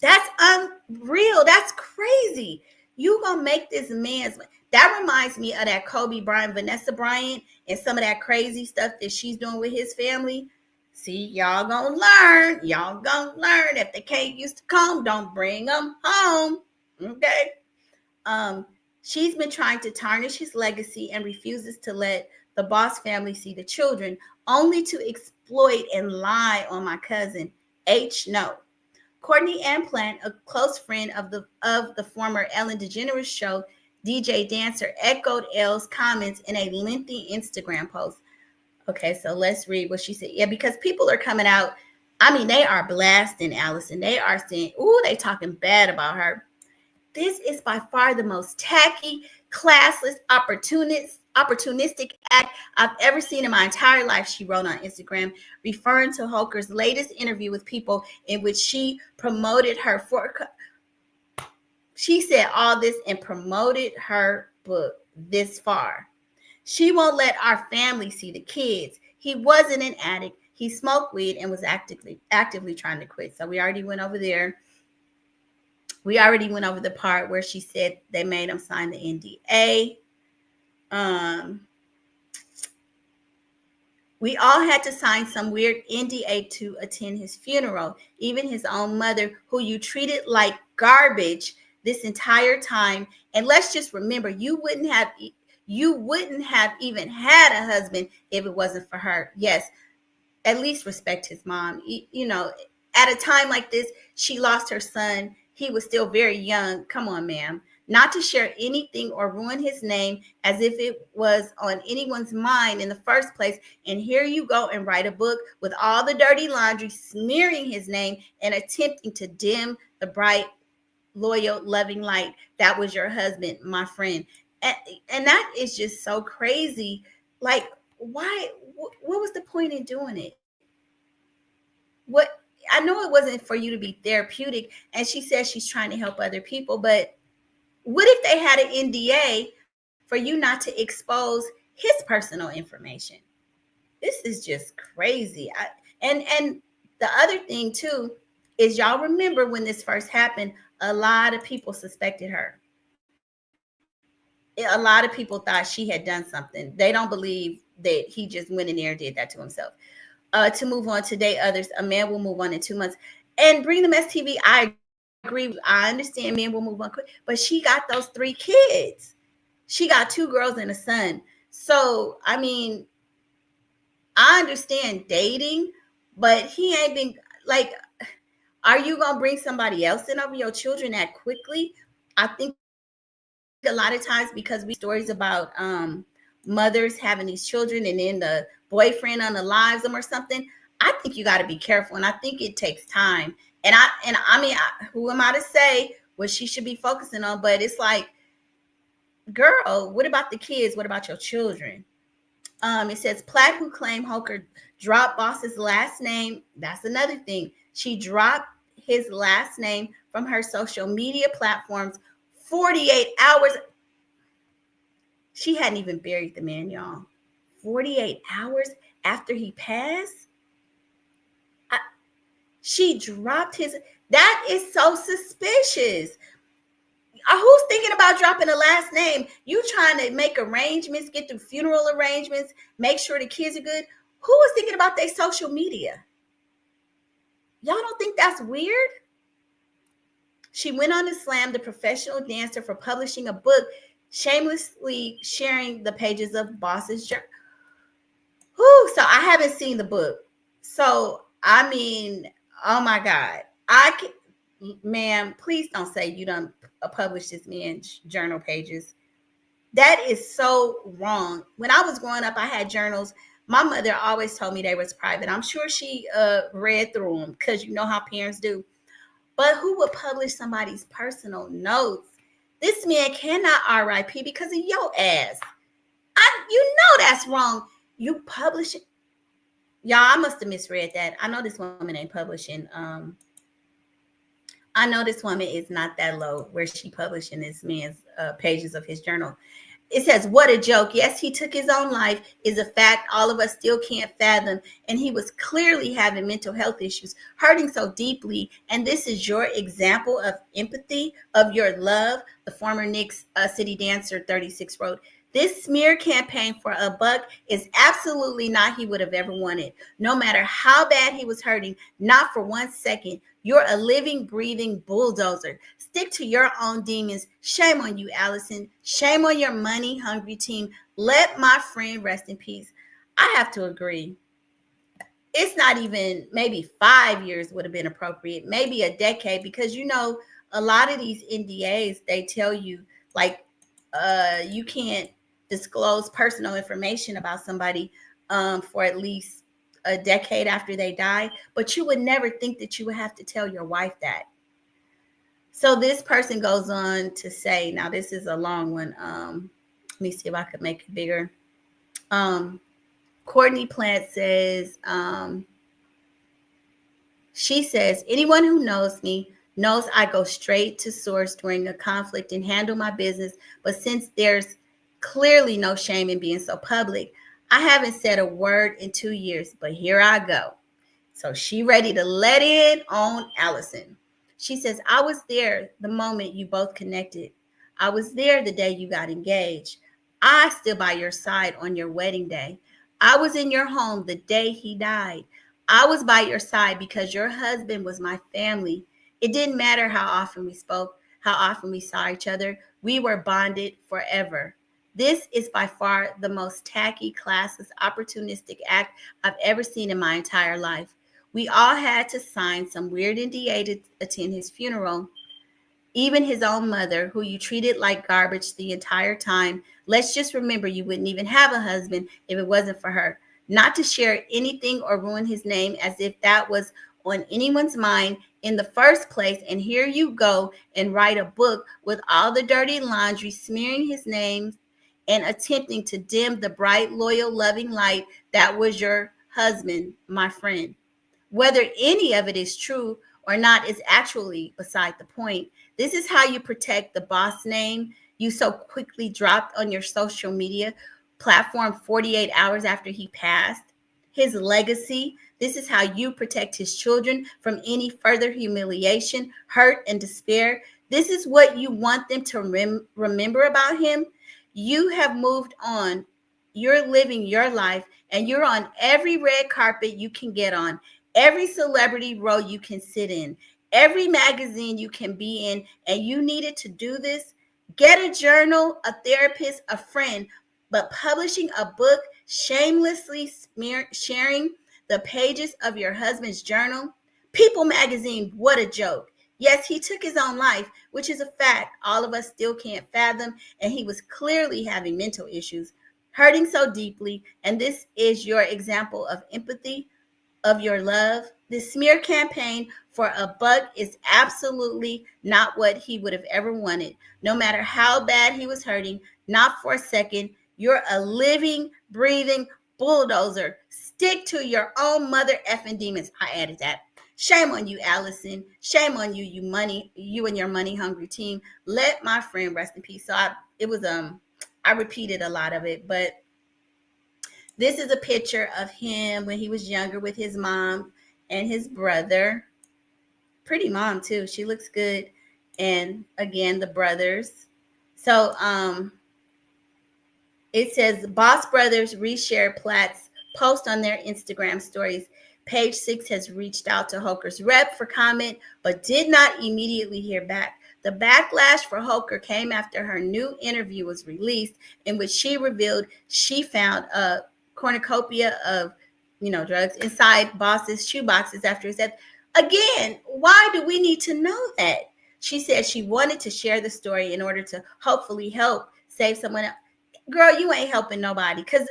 That's unreal. That's crazy. You gonna make this man's. That reminds me of that Kobe Bryant, Vanessa Bryant, and some of that crazy stuff that she's doing with his family. See, y'all gonna learn. Y'all gonna learn. If they can't use the comb, don't bring them home. Okay. She's been trying to tarnish his legacy and refuses to let the Boss family see the children, only to exploit and lie on my cousin. H. No. Courtney Ann Plant, a close friend of the former Ellen DeGeneres Show DJ dancer, echoed Elle's comments in a lengthy Instagram post. Okay, so let's read what she said. Yeah, because people are coming out. I mean, they are blasting Allison. They are saying, ooh, they talking bad about her. This is by far the most tacky, classless, opportunistic act I've ever seen in my entire life, she wrote on Instagram, referring to Holker's latest interview with People, in which she promoted her she said all this and promoted her book this far. She won't let our family see the kids. He wasn't an addict. He smoked weed and was actively trying to quit. So we already went over there. We already went over the part where she said they made him sign the NDA. We all had to sign some weird NDA to attend his funeral. Even his own mother, who you treated like garbage this entire time. And let's just remember, you wouldn't have even had a husband if it wasn't for her. Yes, at least respect his mom. You know, at a time like this, she lost her son. He was still very young. Come on, ma'am. Not to share anything or ruin his name as if it was on anyone's mind in the first place. And here you go and write a book with all the dirty laundry, smearing his name and attempting to dim the bright, loyal, loving light that was your husband, my friend. And that is just so crazy. Like, why? What was the point in doing it? I know it wasn't for you to be therapeutic, and she says she's trying to help other people, but what if they had an NDA for you not to expose his personal information? This is just crazy. And the other thing too is, y'all remember when this first happened, a lot of people suspected her. a lot of people thought she had done something. They don't believe that he just went in there and did that to himself. To move on to date others, a man will move on in 2 months. And bring them STV, I agree. I understand men will move on quick, but she got those 3 kids. She got 2 girls and a son. So, I mean, I understand dating, but he ain't been like, are you going to bring somebody else in over your children that quickly? I think a lot of times, because we stories about mothers having these children and then the boyfriend unalives them or something, I think you got to be careful. And I think it takes time. And I mean, who am I to say what she should be focusing on? But it's like, girl, what about the kids? What about your children? It says Platt, who claimed Holker dropped Boss's last name. That's another thing. She dropped his last name from her social media platforms 48 hours. She hadn't even buried the man, y'all. 48 hours after he passed. She dropped his. That is so suspicious. Who's thinking about dropping a last name? You trying to make arrangements, get through funeral arrangements, make sure the kids are good. Who was thinking about their social media? Y'all don't think that's weird? She went on to slam the professional dancer for publishing a book, shamelessly sharing the pages of Boss's journal. So I haven't seen the book. So, I mean, oh my God. Ma'am, please don't say you done published this man's journal pages. That is so wrong. When I was growing up, I had journals. My mother always told me they was private. I'm sure she read through them because you know how parents do. But who would publish somebody's personal notes? This man cannot RIP because of your ass. You know that's wrong. You publish it. Y'all, I must have misread that. I know this woman ain't publishing. I know this woman is not that low where she publishing this man's pages of his journal. It says, what a joke. Yes, he took his own life is a fact all of us still can't fathom. And he was clearly having mental health issues, hurting so deeply. And this is your example of empathy, of your love. The former Knicks city dancer 36 wrote, this smear campaign for a buck is absolutely not he would have ever wanted. No matter how bad he was hurting, not for 1 second. You're a living, breathing bulldozer. Stick to your own demons. Shame on you, Allison. Shame on your money-hungry team. Let my friend rest in peace. I have to agree. It's not even, maybe 5 years would have been appropriate. Maybe a decade, because, you know, a lot of these NDAs, they tell you, like, you can't disclose personal information about somebody for at least a decade after they die, but you would never think that you would have to tell your wife that. So this person goes on to say, now this is a long one. Let me see if I could make it bigger. Courtney Plant says, she says, anyone who knows me knows I go straight to source during a conflict and handle my business. But since there's clearly no shame in being so public, I haven't said a word in 2 years, but here I go. So she ready to let in on Allison. She says, I was there the moment you both connected. I was there the day you got engaged. I stood by your side on your wedding day. I was in your home the day he died. I was by your side because your husband was my family. It didn't matter how often we spoke, how often we saw each other. We were bonded forever. This is by far the most tacky, classless, opportunistic act I've ever seen in my entire life. We all had to sign some weird NDA to attend his funeral. Even his own mother, who you treated like garbage the entire time. Let's just remember you wouldn't even have a husband if it wasn't for her. Not to share anything or ruin his name as if that was on anyone's mind in the first place. And here you go and write a book with all the dirty laundry, smearing his name and attempting to dim the bright, loyal, loving light that was your husband, my friend. Whether any of it is true or not is actually beside the point. This is how you protect the boss name you so quickly dropped on your social media platform 48 hours after he passed. His legacy. This is how you protect his children from any further humiliation, hurt, and despair. This is what you want them to remember about him. You have moved on. You're living your life, and you're on every red carpet you can get on, every celebrity row you can sit in, every magazine you can be in, and you needed to do this. Get a journal, a therapist, a friend, but publishing a book, shamelessly sharing the pages of your husband's journal. People magazine, what a joke. Yes, he took his own life, which is a fact all of us still can't fathom, and he was clearly having mental issues, hurting so deeply, and this is your example of empathy, of your love. This smear campaign for a buck is absolutely not what he would have ever wanted, no matter how bad he was hurting, not for a second. You're a living, breathing bulldozer. Stick to your own mother effing demons. I added that. Shame on you, Allison. Shame on you, you and your money hungry team. Let my friend rest in peace. So I repeated a lot of it, but this is a picture of him when he was younger with his mom and his brother. Pretty mom too. She looks good. And again, the brothers. So it says Boss Brothers reshare Platt's post on their Instagram stories. Page 6 has reached out to Holker's rep for comment, but did not immediately hear back. The backlash for Holker came after her new interview was released, in which she revealed she found a cornucopia of, drugs inside Boss's shoeboxes after his death. Again, why do we need to know that? She said she wanted to share the story in order to hopefully help save someone else. Girl, you ain't helping nobody, because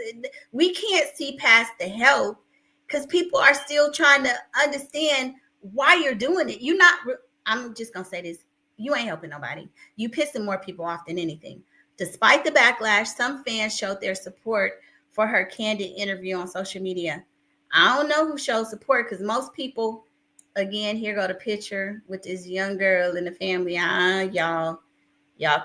we can't see past the help, because people are still trying to understand why you're doing it. I'm just going to say this. You ain't helping nobody. You pissing more people off than anything. Despite the backlash, some fans showed their support for her candid interview on social media. I don't know who showed support, because most people, again, here go the picture with this young girl in the family. Y'all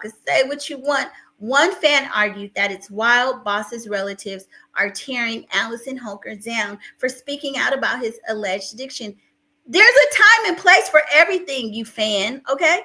could say what you want. One fan argued that it's wild Boss's relatives are tearing Allison Holker down for speaking out about his alleged addiction. There's a time and place for everything, you fan, okay?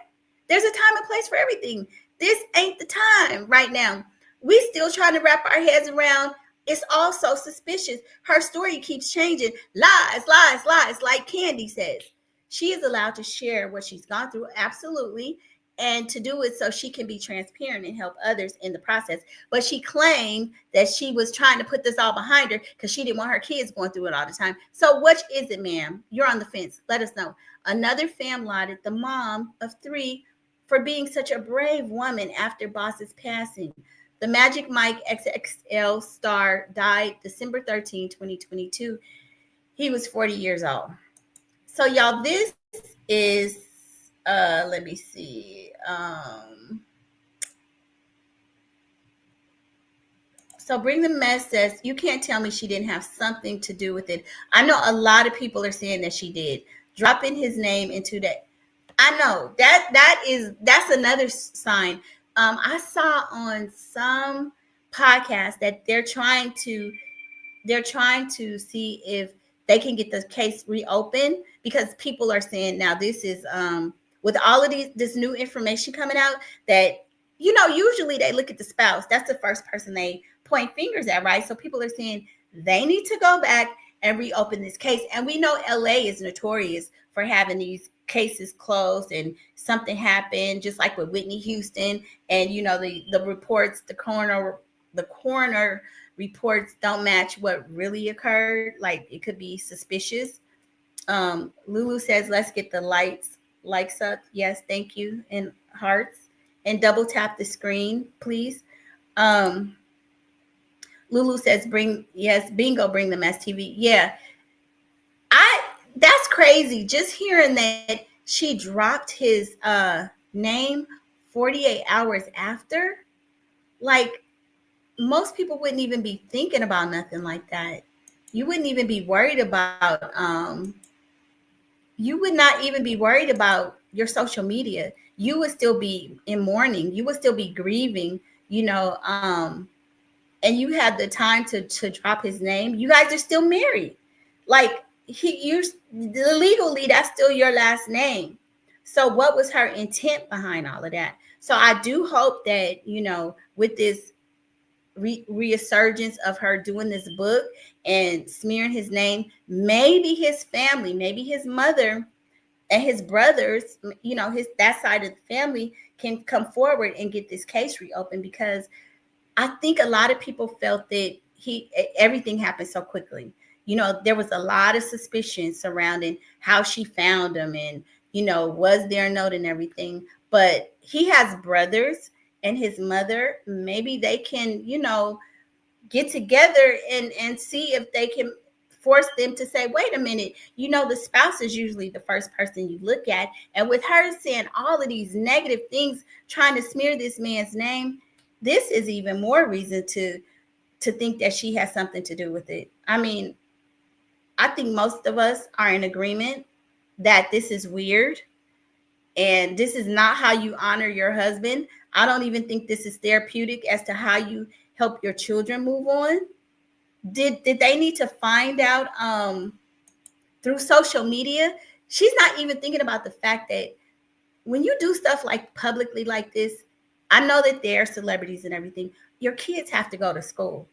There's a time and place for everything. This ain't the time right now. We still trying to wrap our heads around. It's all so suspicious. Her story keeps changing. Lies, lies, lies, like Candy says. She is allowed to share what she's gone through, absolutely, and to do it so she can be transparent and help others in the process. But she claimed that she was trying to put this all behind her because she didn't want her kids going through it all the time. So which is it, ma'am? You're on the fence. Let us know. Another fan lauded the mom of 3 for being such a brave woman after Boss's passing. The Magic Mike XXL star died December 13, 2022. He was 40 years old. So y'all, this is, let me see. So Bring the Mess says, you can't tell me she didn't have something to do with it. I know a lot of people are saying that she did. Dropping his name into that. I know that's another sign. I saw on some podcast that they're trying to see if they can get the case reopened, because people are saying now this is with all of this new information coming out that, usually they look at the spouse. That's the first person they point fingers at, right? So people are saying they need to go back and reopen this case. And we know LA is notorious for having these cases closed and something happened, just like with Whitney Houston. And, the reports, the coroner reports don't match what really occurred. Like, it could be suspicious. Lulu says, let's get the likes up. Yes, thank you. And hearts. And double tap the screen, please. Lulu says, bingo, Bring the Mess TV. Yeah. That's crazy. Just hearing that she dropped his name 48 hours after. Like, most people wouldn't even be thinking about nothing like that. You wouldn't even be worried about, you would not even be worried about your social media. You would still be in mourning. You would still be grieving, and you had the time to drop his name. You guys are still married. Like, legally, that's still your last name. So what was her intent behind all of that? So I do hope that, with this resurgence of her doing this book and smearing his name, maybe his family, maybe his mother and his brothers, you know, that side of the family can come forward and get this case reopened, because I think a lot of people felt that everything happened so quickly. You know, there was a lot of suspicion surrounding how she found him and, you know, was there a note and everything. But he has brothers and his mother. Maybe they can, you know, get together and see if they can force them to say, wait a minute, you know, the spouse is usually the first person you look at. And with her saying all of these negative things, trying to smear this man's name, this is even more reason to think that she has something to do with it. I mean, I think most of us are in agreement that this is weird and this is not how you honor your husband. I don't even think this is therapeutic as to how you help your children move on. Did they need to find out through social media? She's not even thinking about the fact that when you do stuff like publicly like this, I know that they're celebrities and everything. Your kids have to go to school.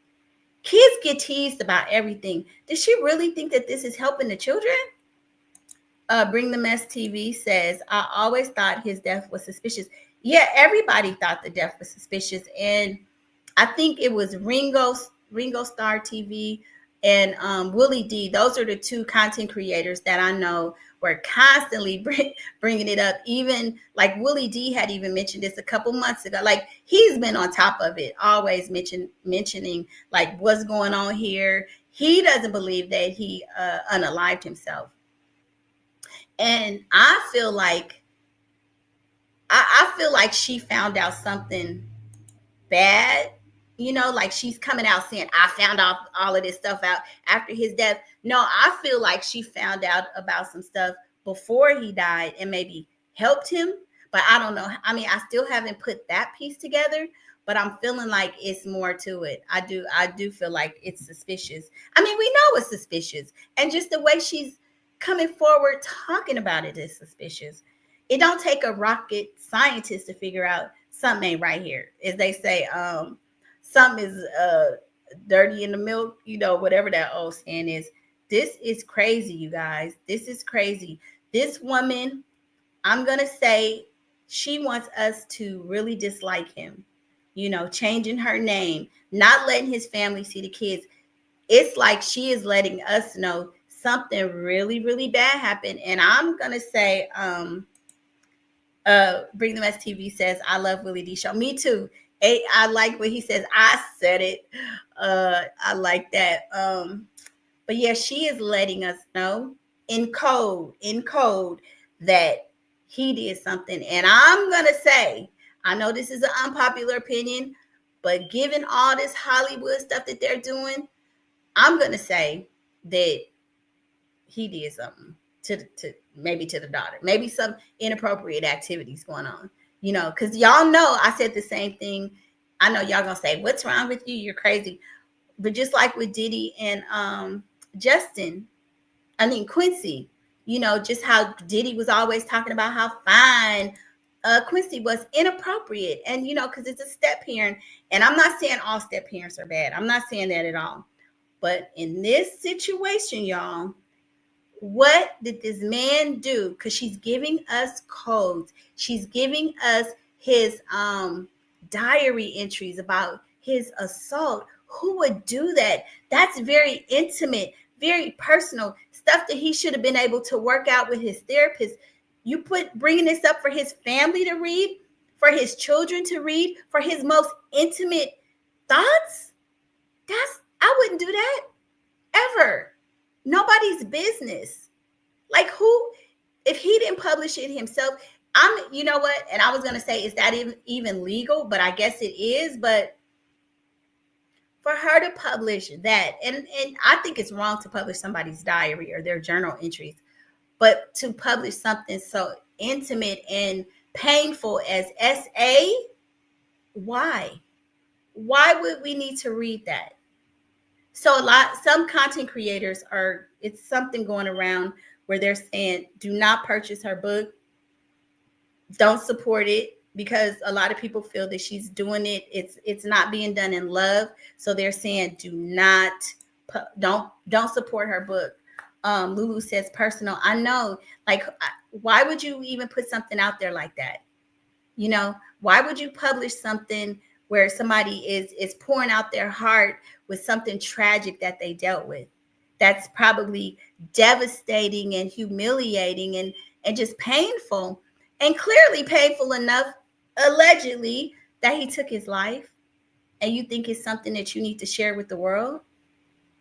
Kids get teased about everything. Does she really think that this is helping the children? Bring the Mess TV says, I always thought his death was suspicious. Yeah, everybody thought the death was suspicious. And I think it was Ringo Star TV and Willie D. Those are the two content creators that I know were constantly bringing it up. Even like Willie D had even mentioned this a couple months ago. Like, he's been on top of it, always mentioning like what's going on here. He doesn't believe that he unalived himself. And I feel like she found out something bad. You know, like she's coming out saying, I found out all of this stuff out after his death. No, I feel like she found out about some stuff before he died and maybe helped him. But I don't know. I mean, I still haven't put that piece together, but I'm feeling like it's more to it. I do feel like it's suspicious. I mean, we know it's suspicious. And just the way she's coming forward talking about it is suspicious. It don't take a rocket scientist to figure out something ain't right here. As they say, something is dirty in the milk, you know, whatever that old saying is. This is crazy, you guys. This is crazy. This woman, I'm going to say, she wants us to really dislike him, you know, changing her name, not letting his family see the kids. It's like she is letting us know something really, really bad happened. And I'm going to say, Bring the Mess TV says, I love Willie D Show. Me too. I like what he says. I said it. I like that. But yeah, she is letting us know in code that he did something. And I'm going to say, I know this is an unpopular opinion, but given all this Hollywood stuff that they're doing, I'm going to say that he did something to the daughter, maybe some inappropriate activities going on, you know, because y'all know I said the same thing. I know y'all gonna say, what's wrong with you? You're crazy. But just like with Diddy and Quincy, you know, just how Diddy was always talking about how fine Quincy was, inappropriate. And, you know, because it's a step parent. And I'm not saying all step parents are bad. I'm not saying that at all. But in this situation, y'all, what did this man do? Because she's giving us codes. She's giving us his diary entries about his assault. Who would do that? That's very intimate, very personal stuff that he should have been able to work out with his therapist. You bringing this up for his family to read, for his children to read, for his most intimate thoughts? I wouldn't do that ever. Nobody's business. Like, who, if he didn't publish it himself, you know what? And I was going to say, is that even legal? But I guess it is. But for her to publish that, and I think it's wrong to publish somebody's diary or their journal entries, but to publish something so intimate and painful as SA, why? Why would we need to read that? So some content creators it's something going around where they're saying, do not purchase her book. Don't support it. because a lot of people feel that she's doing it. It's not being done in love. So they're saying don't support her book. Lulu says personal. I know, like, why would you even put something out there like that? You know, why would you publish something where somebody is pouring out their heart with something tragic that they dealt with? That's probably devastating and humiliating and just painful, and clearly painful enough, allegedly, that he took his life. And you think it's something that you need to share with the world?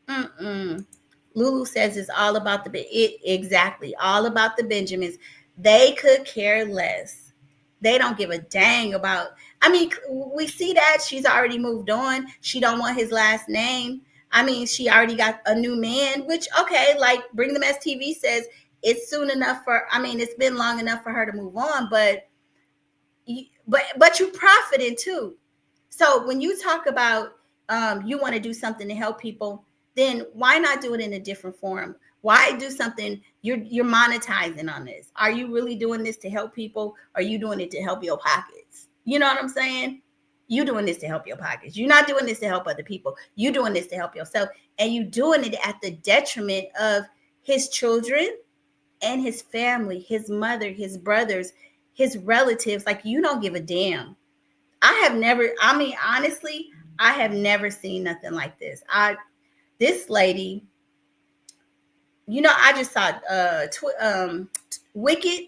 Lulu says it's all about exactly all about the Benjamins. They could care less. They don't give a dang about. I mean, we see that she's already moved on. She don't want his last name. I mean, she already got a new man, which, okay, like Bring the Mess TV says, it's soon enough it's been long enough for her to move on, but you profited too. So when you talk about you want to do something to help people, then why not do it in a different form? Why do something you're monetizing on this? Are you really doing this to help people? Or are you doing it to help your pockets? You know what I'm saying? You're doing this to help your pockets. You're not doing this to help other people. You're doing this to help yourself. And you're doing it at the detriment of his children and his family, his mother, his brothers, his relatives. Like, you don't give a damn. Honestly, I have never seen nothing like this. This lady, I just saw Wicked.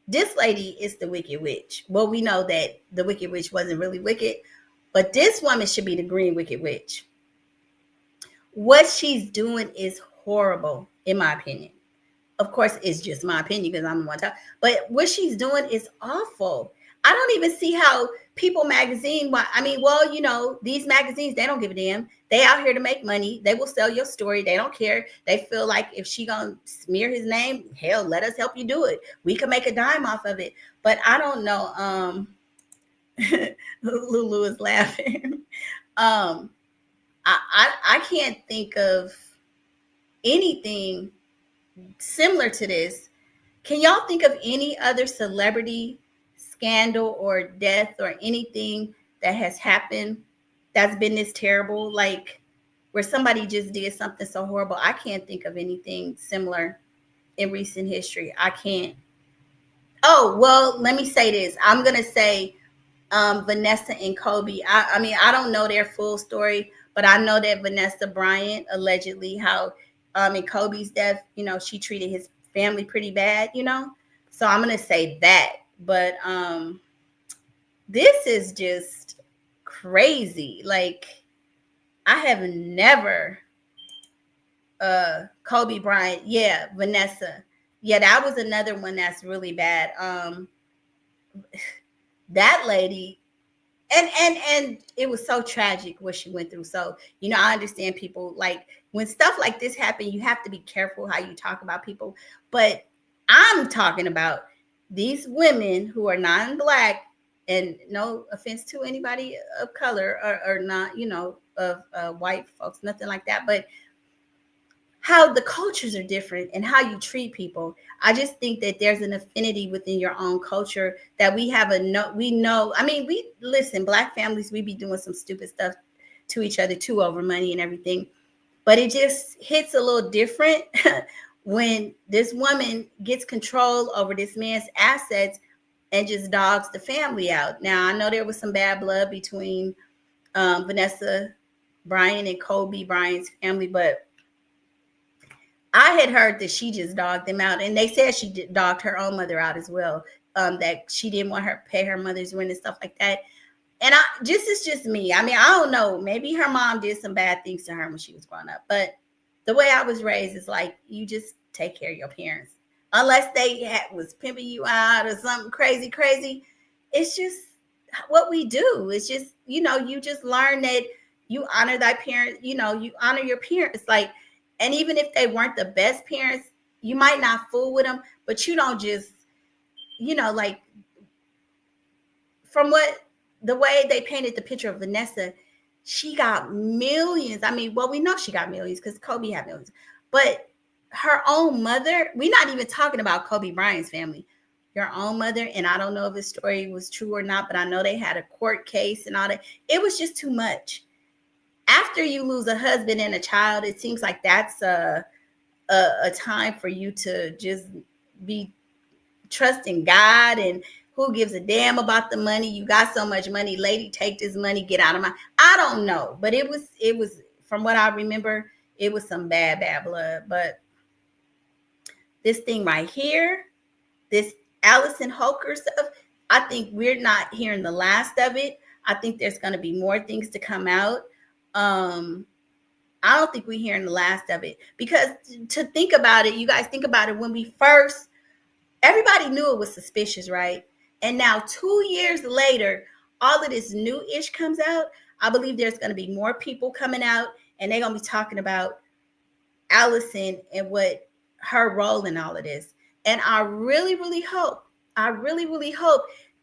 This lady is the Wicked Witch. Well, we know that the Wicked Witch wasn't really wicked, but this woman should be the Green Wicked Witch. What she's doing is horrible, in my opinion. Of course, it's just my opinion because I'm the one talking. But what she's doing is awful. I don't even see how People Magazine, these magazines, they don't give a damn. They out here to make money. They will sell your story. They don't care. They feel like if she gonna smear his name, hell, let us help you do it. We can make a dime off of it. But I don't know. Lulu is laughing. I can't think of anything similar to this. Can y'all think of any other celebrity scandal or death or anything that has happened that's been this terrible, like where somebody just did something so horrible? I can't think of anything similar in recent history. I can't. Oh, well, let me say this. I'm going to say Vanessa and Kobe. I don't know their full story, but I know that Vanessa Bryant, allegedly, how in Kobe's death, she treated his family pretty bad, So I'm going to say that. But this is just crazy. Like, I have never Kobe Bryant. Yeah, Vanessa. Yeah, that was another one that's really bad. That lady, and it was so tragic what she went through. So, I understand people, like, when stuff like this happen, you have to be careful how you talk about people. But I'm talking about these women who are non-Black, and no offense to anybody of color or not, of white folks, nothing like that, but how the cultures are different and how you treat people. I just think that there's an affinity within your own culture that we have listen, Black families, we be doing some stupid stuff to each other too over money and everything, but it just hits a little different when this woman gets control over this man's assets and just dogs the family out. Now, I know there was some bad blood between Vanessa Bryant and Kobe Bryant's family, but I had heard that she just dogged them out. And they said she dogged her own mother out as well, that she didn't want her to pay her mother's rent and stuff like that. And it's just me. I don't know. Maybe her mom did some bad things to her when she was growing up. But the way I was raised is like, you just take care of your parents. Unless they was pimping you out or something crazy. It's just what we do. It's just, you just learn that you honor thy parents, you honor your parents. Like, and even if they weren't the best parents, you might not fool with them, but you don't just, like, from the way they painted the picture of Vanessa, she got millions. We know she got millions because Kobe had millions, but her own mother, we're not even talking about Kobe Bryant's family. your own mother. And I don't know if this story was true or not, but I know they had a court case and all that. It was just too much. After you lose a husband and a child, it seems like that's a time for you to just be trusting God, and who gives a damn about the money? You got so much money, lady, take this money, get out of my. I don't know, but it was from what I remember, it was some bad blood. But this thing right here, this Allison Holker stuff, I think we're not hearing the last of it. I think there's going to be more things to come out. I don't think we're hearing the last of it, because to think about it, you guys think about it, when we first, everybody knew it was suspicious, right? And now 2 years later, all of this new ish comes out. I believe there's going to be more people coming out, and they're going to be talking about Allison and what her role in all of this. And I really, really hope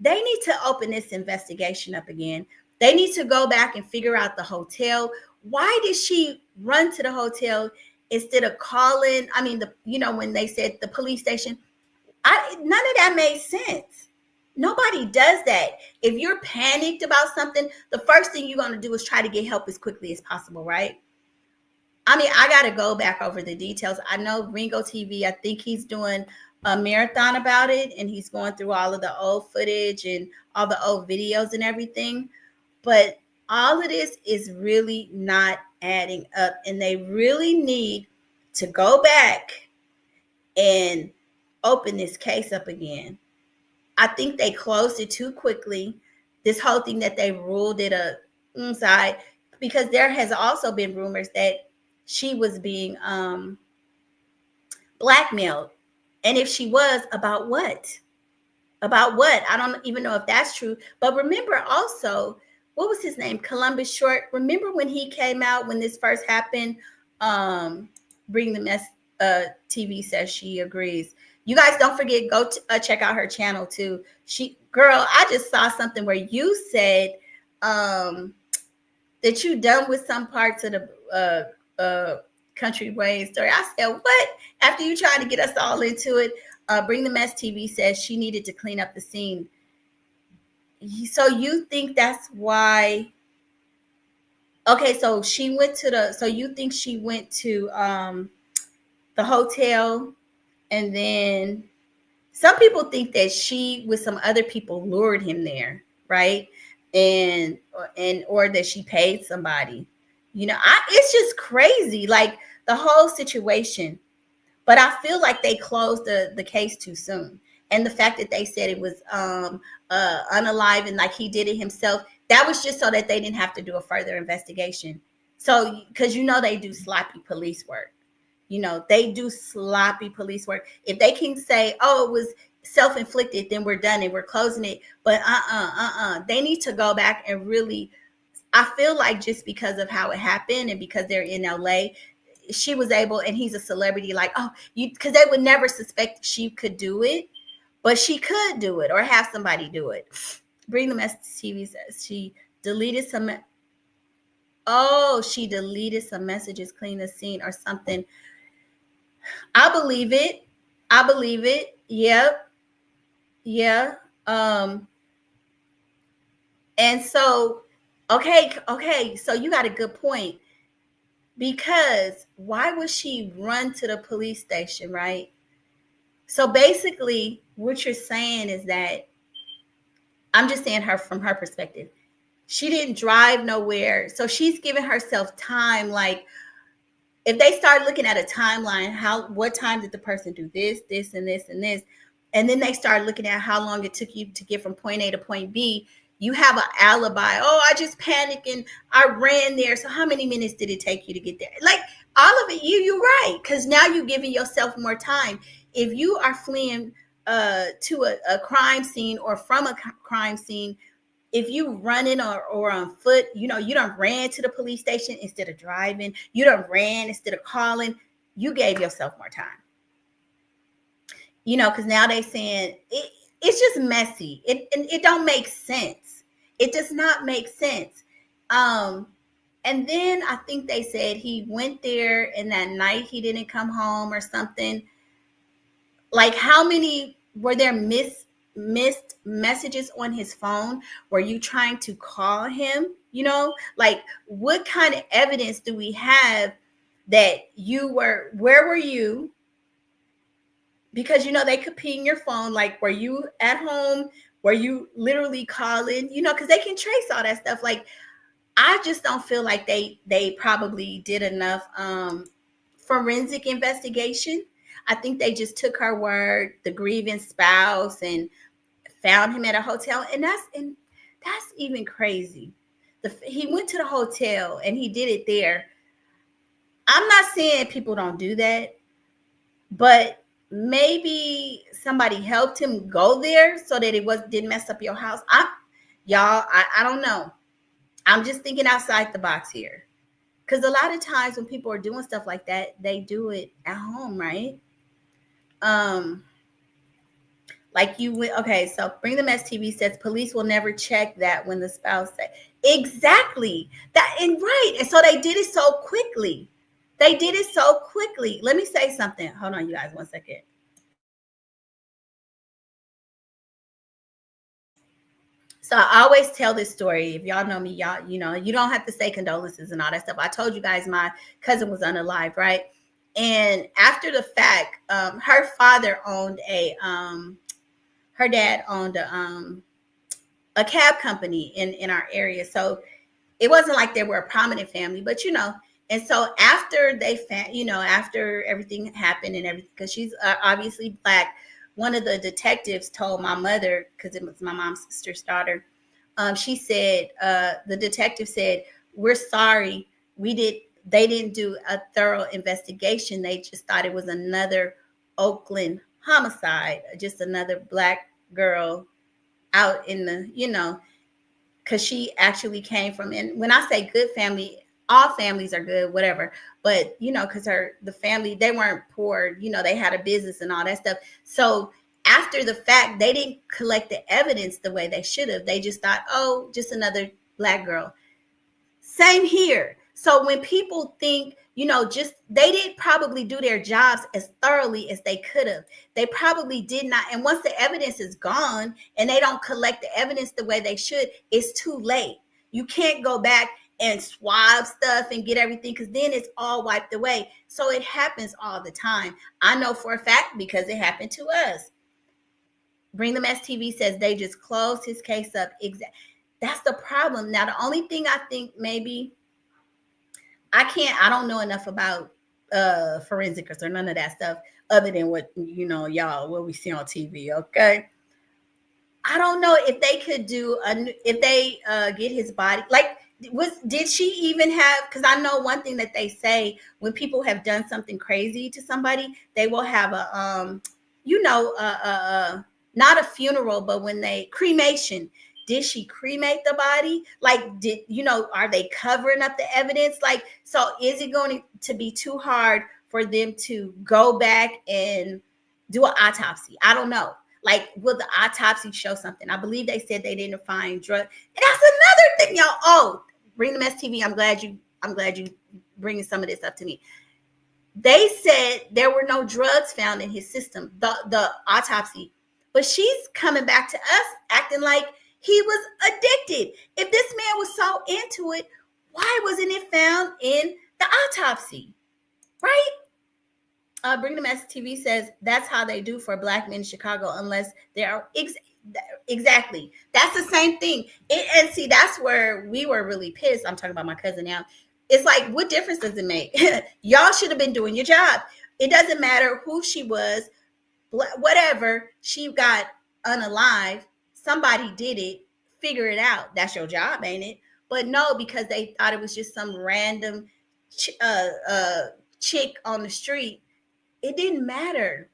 they need to open this investigation up again. They need to go back and figure out the hotel. Why did she run to the hotel instead of calling? I mean, when they said the police station, none of that made sense. Nobody does that. If you're panicked about something, the first thing you're going to do is try to get help as quickly as possible, right? I mean, I got to go back over the details. I know Ringo TV, I think he's doing a marathon about it, and he's going through all of the old footage and all the old videos and everything. But all of this is really not adding up, and they really need to go back and open this case up again. I think they closed it too quickly. This whole thing that they ruled it inside, because there has also been rumors that she was being blackmailed. And if she was, about what? About what? I don't even know if that's true. But remember also, what was his name? Columbus Short. Remember when he came out, when this first happened? Bring the Mess TV says she agrees. You guys don't forget, go check out her channel too. Girl, I just saw something where you said that you done with some parts of the country ways story. I said, what? After you trying to get us all into it, Bring the Mess TV says she needed to clean up the scene. So you think that's why? Okay, so she went to the. So you think she went to the hotel, and then some people think that she with some other people lured him there, right? And or that she paid somebody. It's just crazy, like the whole situation. But I feel like they closed the case too soon. And the fact that they said it was unalive and like he did it himself, that was just so that they didn't have to do a further investigation. So, because they do sloppy police work. They do sloppy police work. If they can say, oh, it was self-inflicted, then we're done and we're closing it. But they need to go back and really, I feel like just because of how it happened and because they're in LA, she was able, and he's a celebrity, like, because they would never suspect she could do it, but she could do it or have somebody do it. Bring the Mess TV says she deleted some. Oh, she deleted some messages, clean the scene or something. I believe it. Yep. Yeah. And so, okay. So you got a good point, because why would she run to the police station, right? So basically what you're saying is that, I'm just saying from her perspective, she didn't drive nowhere. So she's giving herself time. Like, if they start looking at a timeline, what time did the person do this, and this, and this? And then they start looking at how long it took you to get from point A to point B. You have an alibi. Oh, I just panicked and I ran there. So how many minutes did it take you to get there? Like, all of it, you're right. Because now you're giving yourself more time. If you are fleeing to a crime scene or from a crime scene, if you running or on foot, you done ran to the police station instead of driving. You done ran instead of calling. You gave yourself more time. Because now they saying it's just messy. It don't make sense. It does not make sense. And then I think they said he went there and that night he didn't come home or something. Like, how many were there missed messages on his phone? Were you trying to call him? You know, like what kind of evidence do we have that where were you? Because, you know, they could ping your phone. Like, were you at home? Were you literally calling? You know, because they can trace all that stuff. Like, I just don't feel like they probably did enough forensic investigation. I think they just took her word, the grieving spouse, and found him at a hotel. And that's even crazy. He went to the hotel and he did it there. I'm not saying people don't do that, but maybe somebody helped him go there so that it didn't mess up your house. I don't know. I'm just thinking outside the box here. Because a lot of times when people are doing stuff like that, they do it at home, right? Like you went, okay, so Bring the Mess TV says police will never check that when the spouse said. Exactly. Right. And so they did it so quickly. Let me say something. Hold on, you guys, 1 second. So I always tell this story. If y'all know me, y'all, you know, you don't have to say condolences and all that stuff. I told you guys my cousin was unalive, right? And after the fact, her father owned her dad owned a cab company in our area. So it wasn't like they were a prominent family, but you know. And so after after everything happened and everything, because she's obviously Black, one of the detectives told my mother, because it was my mom's sister's daughter, she said, the detective said, "We're sorry. They didn't do a thorough investigation. They just thought it was another Oakland homicide, just another Black girl out in the, you know," because she actually came from, and when I say good family, all families are good, whatever. But, you know, because the family, they weren't poor, you know, they had a business and all that stuff. So after the fact, they didn't collect the evidence the way they should have. They just thought, oh, just another Black girl. Same here. So when people think, you know, they didn't probably do their jobs as thoroughly as they could have. They probably did not. And once the evidence is gone and they don't collect the evidence the way they should, it's too late. You can't go back and swab stuff and get everything, because then it's all wiped away. So it happens all the time. I know for a fact because it happened to us. Bring the Mess TV says they just closed his case up. That's the problem. Now, the only thing I think maybe I don't know enough about forensics or none of that stuff other than what, you know, what we see on TV. Okay. I don't know if they could do if they get his body, like, did she even have, because I know one thing that they say when people have done something crazy to somebody, they will have not a funeral, but when cremation. Did she cremate the body? Like, are they covering up the evidence? Like, so is it going to be too hard for them to go back and do an autopsy? I don't know. Like, will the autopsy show something? I believe they said they didn't find drug. And that's another thing, y'all. Oh, Bring the Mess TV. I'm glad you bringing some of this up to me. They said there were no drugs found in his system, the autopsy. But she's coming back to us acting like he was addicted. If this man was so into it, why wasn't it found in the autopsy? Right? Bring the Mess TV says that's how they do for Black men in Chicago, unless they are exactly. That's the same thing. And see, that's where we were really pissed. I'm talking about my cousin now. It's like, what difference does it make? Y'all should have been doing your job. It doesn't matter who she was, whatever. She got unalive. Somebody did it. Figure it out. That's your job, ain't it? But no, because they thought it was just some random chick on the street. It didn't matter.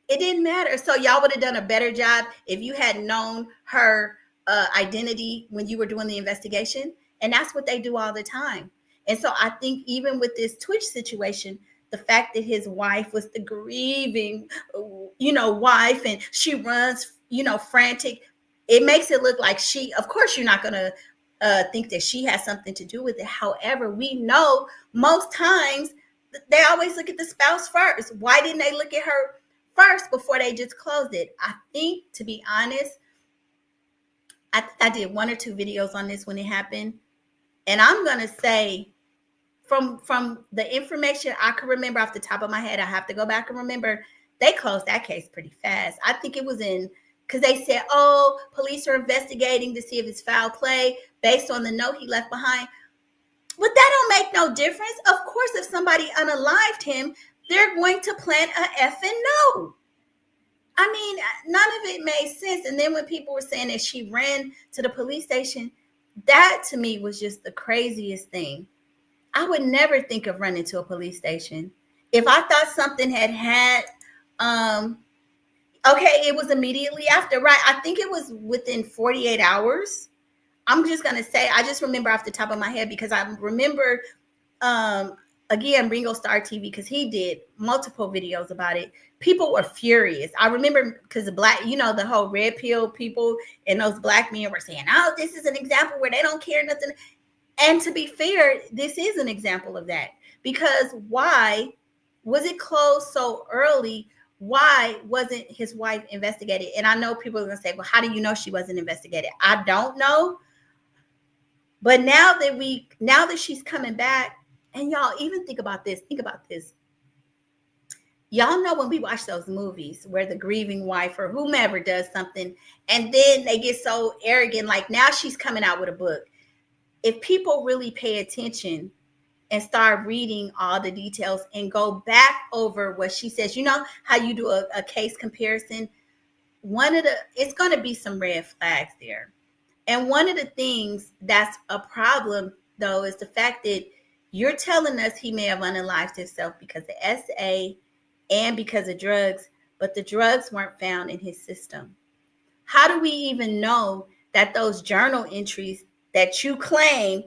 It didn't matter. So y'all would have done a better job if you had known her identity when you were doing the investigation. And that's what they do all the time. And so I think even with this Twitch situation, the fact that his wife was the grieving, wife, and she runs, frantic, it makes it look like of course, you're not going to think that she has something to do with it. However, we know most times they always look at the spouse first. Why didn't they look at her first before they just closed it. I think, to be honest, I did 1 or 2 videos on this when it happened. And I'm going to say, from the information I can remember off the top of my head, I have to go back and remember, they closed that case pretty fast. I think it was because they said, oh, police are investigating to see if it's foul play based on the note he left behind. But that don't make no difference. Of course, if somebody unalived him, they're going to plant a effing note. I mean, none of it made sense. And then when people were saying that she ran to the police station, that to me was just the craziest thing. I would never think of running to a police station. If I thought something had, okay, it was immediately after, right? I think it was within 48 hours. I'm just going to say, I just remember off the top of my head because I remember, again, Ringo Starr TV, because he did multiple videos about it. People were furious. I remember because the black, the whole red pill people and those black men were saying, oh, this is an example where they don't care nothing. And to be fair, this is an example of that. Because why was it closed so early? Why wasn't his wife investigated? And I know people are going to say, well, how do you know she wasn't investigated? I don't know. But now that she's coming back, and y'all even think about this. Y'all know when we watch those movies where the grieving wife or whomever does something, and then they get so arrogant, like now she's coming out with a book. If people really pay attention and start reading all the details and go back over what she says, you know how you do a case comparison? It's going to be some red flags there. And one of the things that's a problem, though, is the fact that you're telling us he may have unalived himself because of SA and because of drugs, but the drugs weren't found in his system. How do we even know that those journal entries that you claim,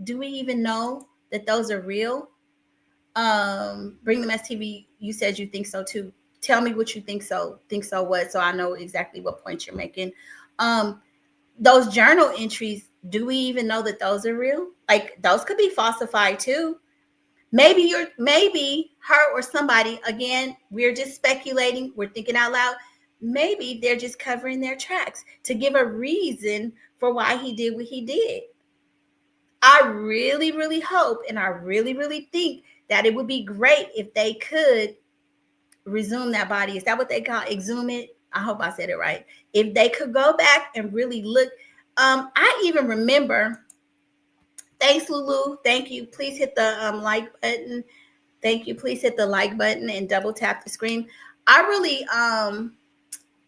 do we even know that those are real? Bring them STV, you said you think so too. Tell me what you think so what, so I know exactly what point you're making. Those journal entries, do we even know that those are real? Like, those could be falsified too. Maybe her or somebody, again, we're just speculating, we're thinking out loud. Maybe they're just covering their tracks to give a reason for why he did what he did. I really, really hope, and I really, really think that it would be great if they could resume that body. Is that what they call exhume it? I hope I said it right. If they could go back and really look. I even remember, thanks, Lulu. Thank you. Please hit the like button. Thank you. Please hit the like button and double tap the screen. I really,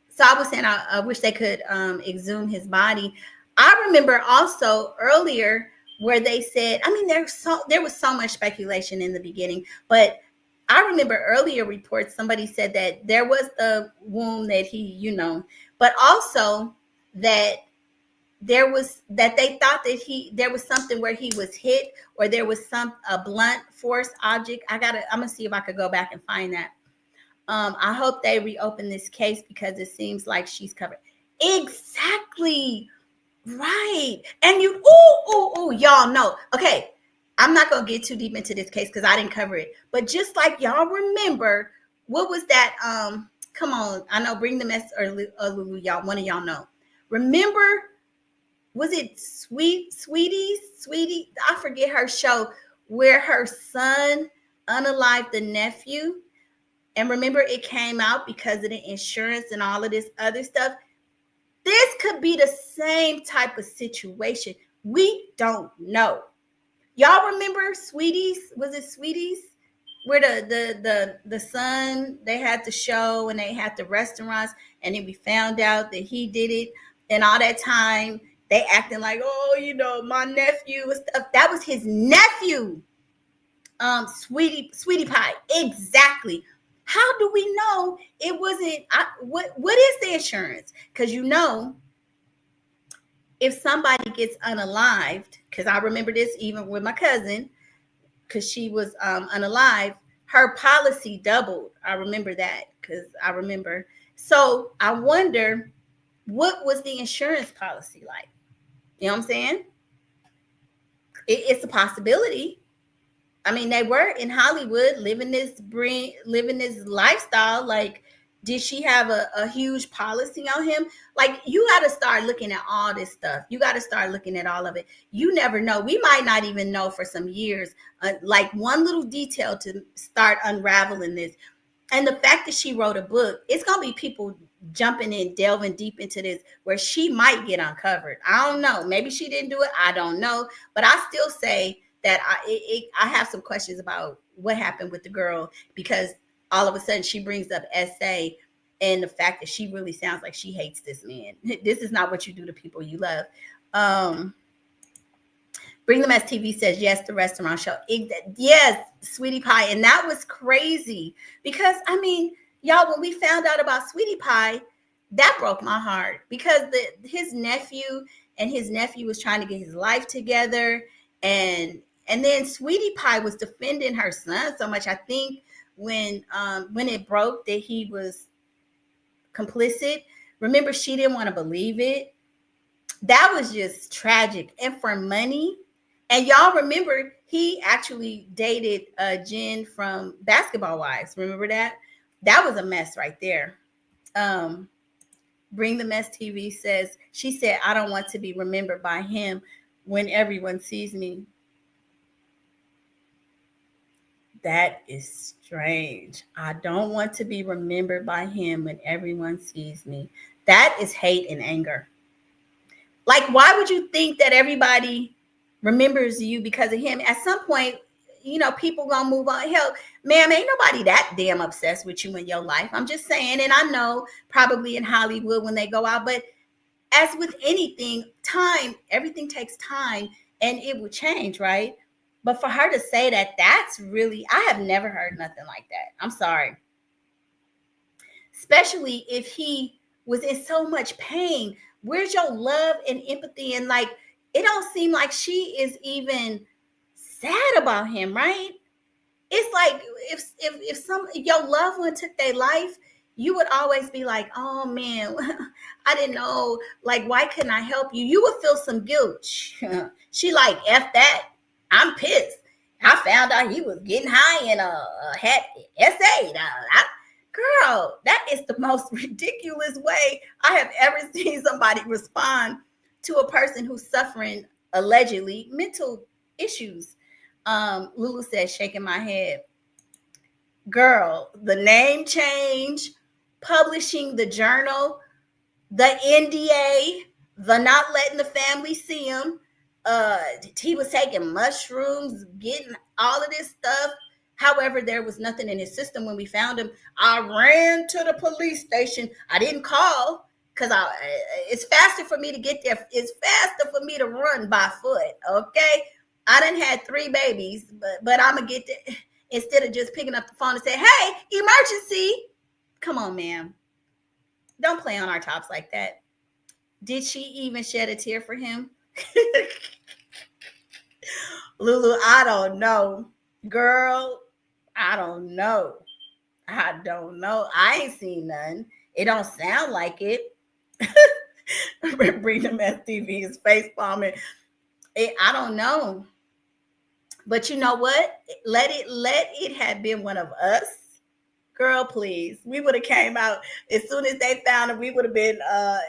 so I was saying I wish they could exhume his body. I remember also earlier where they said, I mean, there was so much speculation in the beginning, but I remember earlier reports, somebody said that there was the wound that he, but also that they thought that there was something where he was hit, or there was a blunt force object. I'm gonna see if I could go back and find that. I hope they reopen this case because it seems like she's covered. Exactly right. And y'all know. Okay, I'm not gonna get too deep into this case because I didn't cover it. But just like y'all remember, what was that? Come on, I know. Bring the mess or Lulu, y'all. One of y'all know. Remember? Was it Sweetie? I forget her show where her son unalived the nephew. And remember, it came out because of the insurance and all of this other stuff. This could be the same type of situation. We don't know. Y'all remember Sweeties? Was it Sweeties? Where the son, they had the show and they had the restaurants, and then we found out that he did it. And all that time, they acting like, oh, my nephew and stuff. That was his nephew. Sweetie Pie. Exactly. How do we know it wasn't? What is the insurance? Because if somebody gets unalived, because I remember this even with my cousin, because she was unalived, her policy doubled. I remember that because I remember. So I wonder, what was the insurance policy like? You know what I'm saying? It's a possibility. I mean, they were in Hollywood living this lifestyle. Like, did she have a huge policy on him? Like, you got to start looking at all this stuff. You got to start looking at all of it. You never know. We might not even know for some years, like one little detail to start unraveling this. And the fact that she wrote a book, it's going to be people jumping in, delving deep into this, where she might get uncovered. I don't know. Maybe she didn't do it. I don't know. But I still say that I have some questions about what happened with the girl, because all of a sudden she brings up SA and the fact that she really sounds like she hates this man. This is not what you do to people you love. Bring Them As TV says, yes, the restaurant show. Yes, Sweetie Pie. And that was crazy because, I mean, y'all, when we found out about Sweetie Pie, that broke my heart because his nephew was trying to get his life together. And then Sweetie Pie was defending her son so much. I think when it broke that he was complicit, remember, she didn't want to believe it. That was just tragic. And for money. And y'all remember he actually dated Jen from Basketball Wives. Remember that? That was a mess right there. Bring the Mess TV says, she said, I don't want to be remembered by him when everyone sees me. That is strange. I don't want to be remembered by him when everyone sees me. That is hate and anger. Like, why would you think that everybody remembers you because of him? At some point, you know, people gonna move on. Hell, ma'am, ain't nobody that damn obsessed with you in your life. I'm just saying. And I know probably in Hollywood when they go out, but as with anything, time, everything takes time and it will change, right? But for her to say that, that's really, I have never heard nothing like that. I'm sorry. Especially if he was in so much pain. Where's your love and empathy? And like, it don't seem like she is even sad about him, right? It's like if your loved one took their life, you would always be like, oh man, I didn't know. Like, why couldn't I help you? You would feel some guilt. She like, F that. I'm pissed. I found out he was getting high and had SA. Girl, that is the most ridiculous way I have ever seen somebody respond to a person who's suffering allegedly mental issues. Lulu says, shaking my head. Girl, the name change, publishing the journal, the NDA, the not letting the family see him. He was taking mushrooms, getting all of this stuff. However, there was nothing in his system when we found him. I ran to the police station. I didn't call because it's faster for me to get there. It's faster for me to run by foot, okay? I done had 3 babies, but I'm going to get there. Instead of just picking up the phone and say, hey, emergency. Come on, ma'am. Don't play on our tops like that. Did she even shed a tear for him? Lulu, I don't know. Girl, I don't know. I ain't seen none. It don't sound like it. Bring the Mess TV is face palming. I don't know. But you know what? Let it have been one of us. Girl, please. We would have came out as soon as they found him. We would have been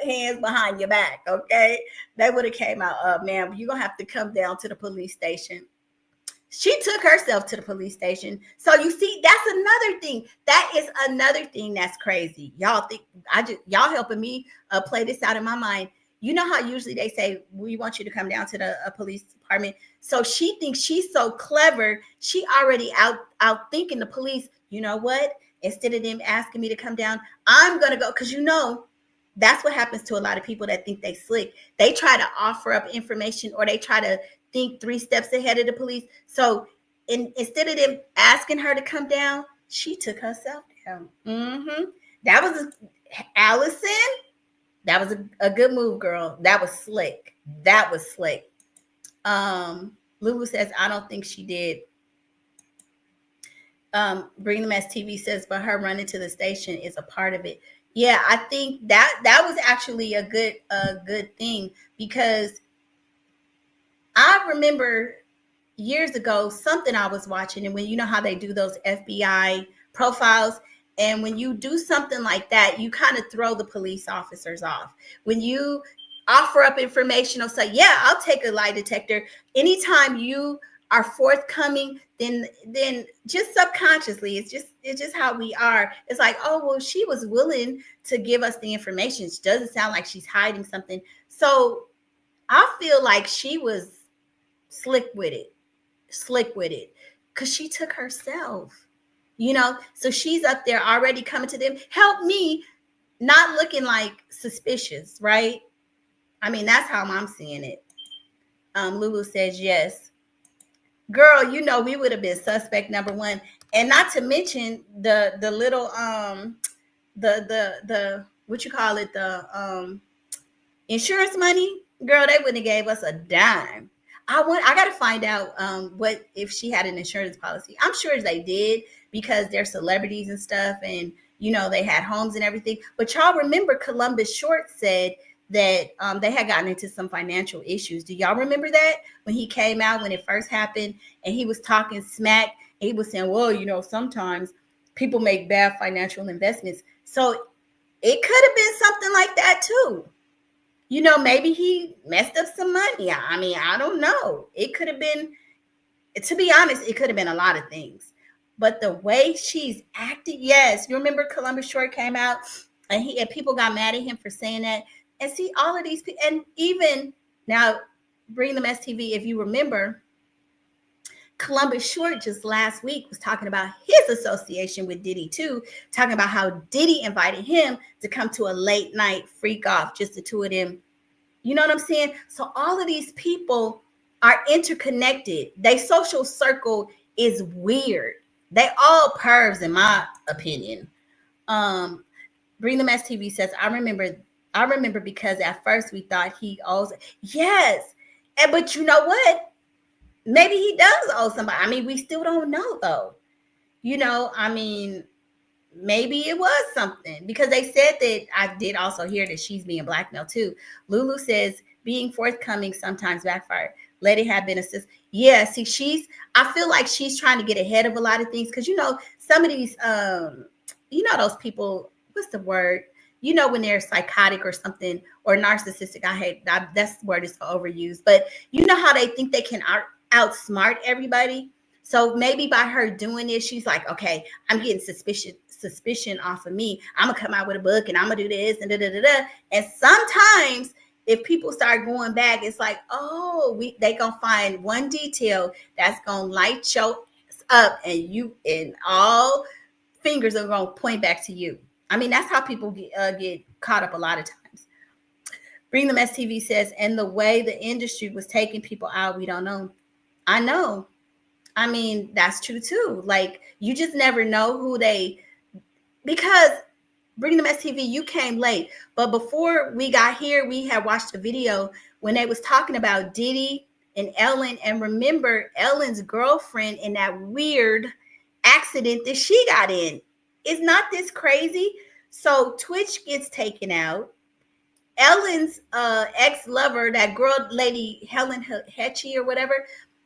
hands behind your back, okay? They would have came out, ma'am, you're going to have to come down to the police station. She took herself to the police station. So you see, that's another thing. That is another thing that's crazy. Y'all think y'all helping me play this out in my mind. You know how usually they say, we want you to come down to the police department. So she thinks she's so clever. She already out thinking the police. You know what? Instead of them asking me to come down, I'm going to go. Because you know, that's what happens to a lot of people that think they slick. They try to offer up information or they try to think 3 steps ahead of the police. So instead of them asking her to come down, she took herself down. That was Allison. That was a good move, girl. That was slick. Lulu says, I don't think she did. Bring the Mess TV says, but her running to the station is a part of it. Yeah, I think that was actually a good thing because I remember years ago, something I was watching, and when you know how they do those FBI profiles, and when you do something like that, you kind of throw the police officers off. When you offer up information or say, yeah, I'll take a lie detector, anytime you are forthcoming, then just subconsciously, it's just how we are. It's like, oh, well, she was willing to give us the information. It doesn't sound like she's hiding something. So I feel like she was slick with it, because she took herself, so she's up there already coming to them, help me, not looking like suspicious, right? I mean, that's how I'm seeing it. Lulu says yes. Girl, we would have been suspect number one. And not to mention the little the what you call it, the insurance money. Girl, they wouldn't have gave us a dime. I got to find out what if she had an insurance policy. I'm sure they did, because they're celebrities and stuff, and they had homes and everything. But y'all remember Columbus Short said that they had gotten into some financial issues. Do y'all remember that when he came out, when it first happened, and he was talking smack, and he was saying, well, sometimes people make bad financial investments. So it could have been something like that too. Maybe he messed up some money. I mean, I don't know. It could have been, to be honest, it could have been a lot of things. But the way she's acting, yes. You remember Columbus Short came out, and people got mad at him for saying that. And see, all of these people, and even now, Bring Them STV, if you remember, Columbus Short just last week was talking about his association with Diddy too, talking about how Diddy invited him to come to a late night freak off, just the two of them. You know what I'm saying? So all of these people are interconnected. Their social circle is weird. They all pervs, in my opinion. Bring Them STV says, I remember because at first we thought he owes. Yes. But you know what? Maybe he does owe somebody. I mean, we still don't know though. I mean, maybe it was something, because they said that. I did also hear that she's being blackmailed too. Lulu says being forthcoming sometimes backfired. Let it have been a sister. Yeah, see, I feel like she's trying to get ahead of a lot of things, because some of these those people, what's the word? When they're psychotic or something, or narcissistic. I hate that. That word is so overused. But how they think they can outsmart everybody. So maybe by her doing this, she's like, okay, I'm getting suspicion off of me. I'm gonna come out with a book, and I'm gonna do this and da. And sometimes if people start going back, it's like, oh, they gonna find one detail that's gonna light you up, and all fingers are gonna point back to you. I mean, that's how people get caught up a lot of times. Bring Them STV says, and the way the industry was taking people out, we don't know. I know. I mean, that's true too. Like, you just never know because Bring Them STV, you came late. But before we got here, we had watched a video when they was talking about Diddy and Ellen. And remember Ellen's girlfriend in that weird accident that she got in. Is not this crazy? So Twitch gets taken out. Ellen's ex-lover, that girl, lady Ellen Heche or whatever,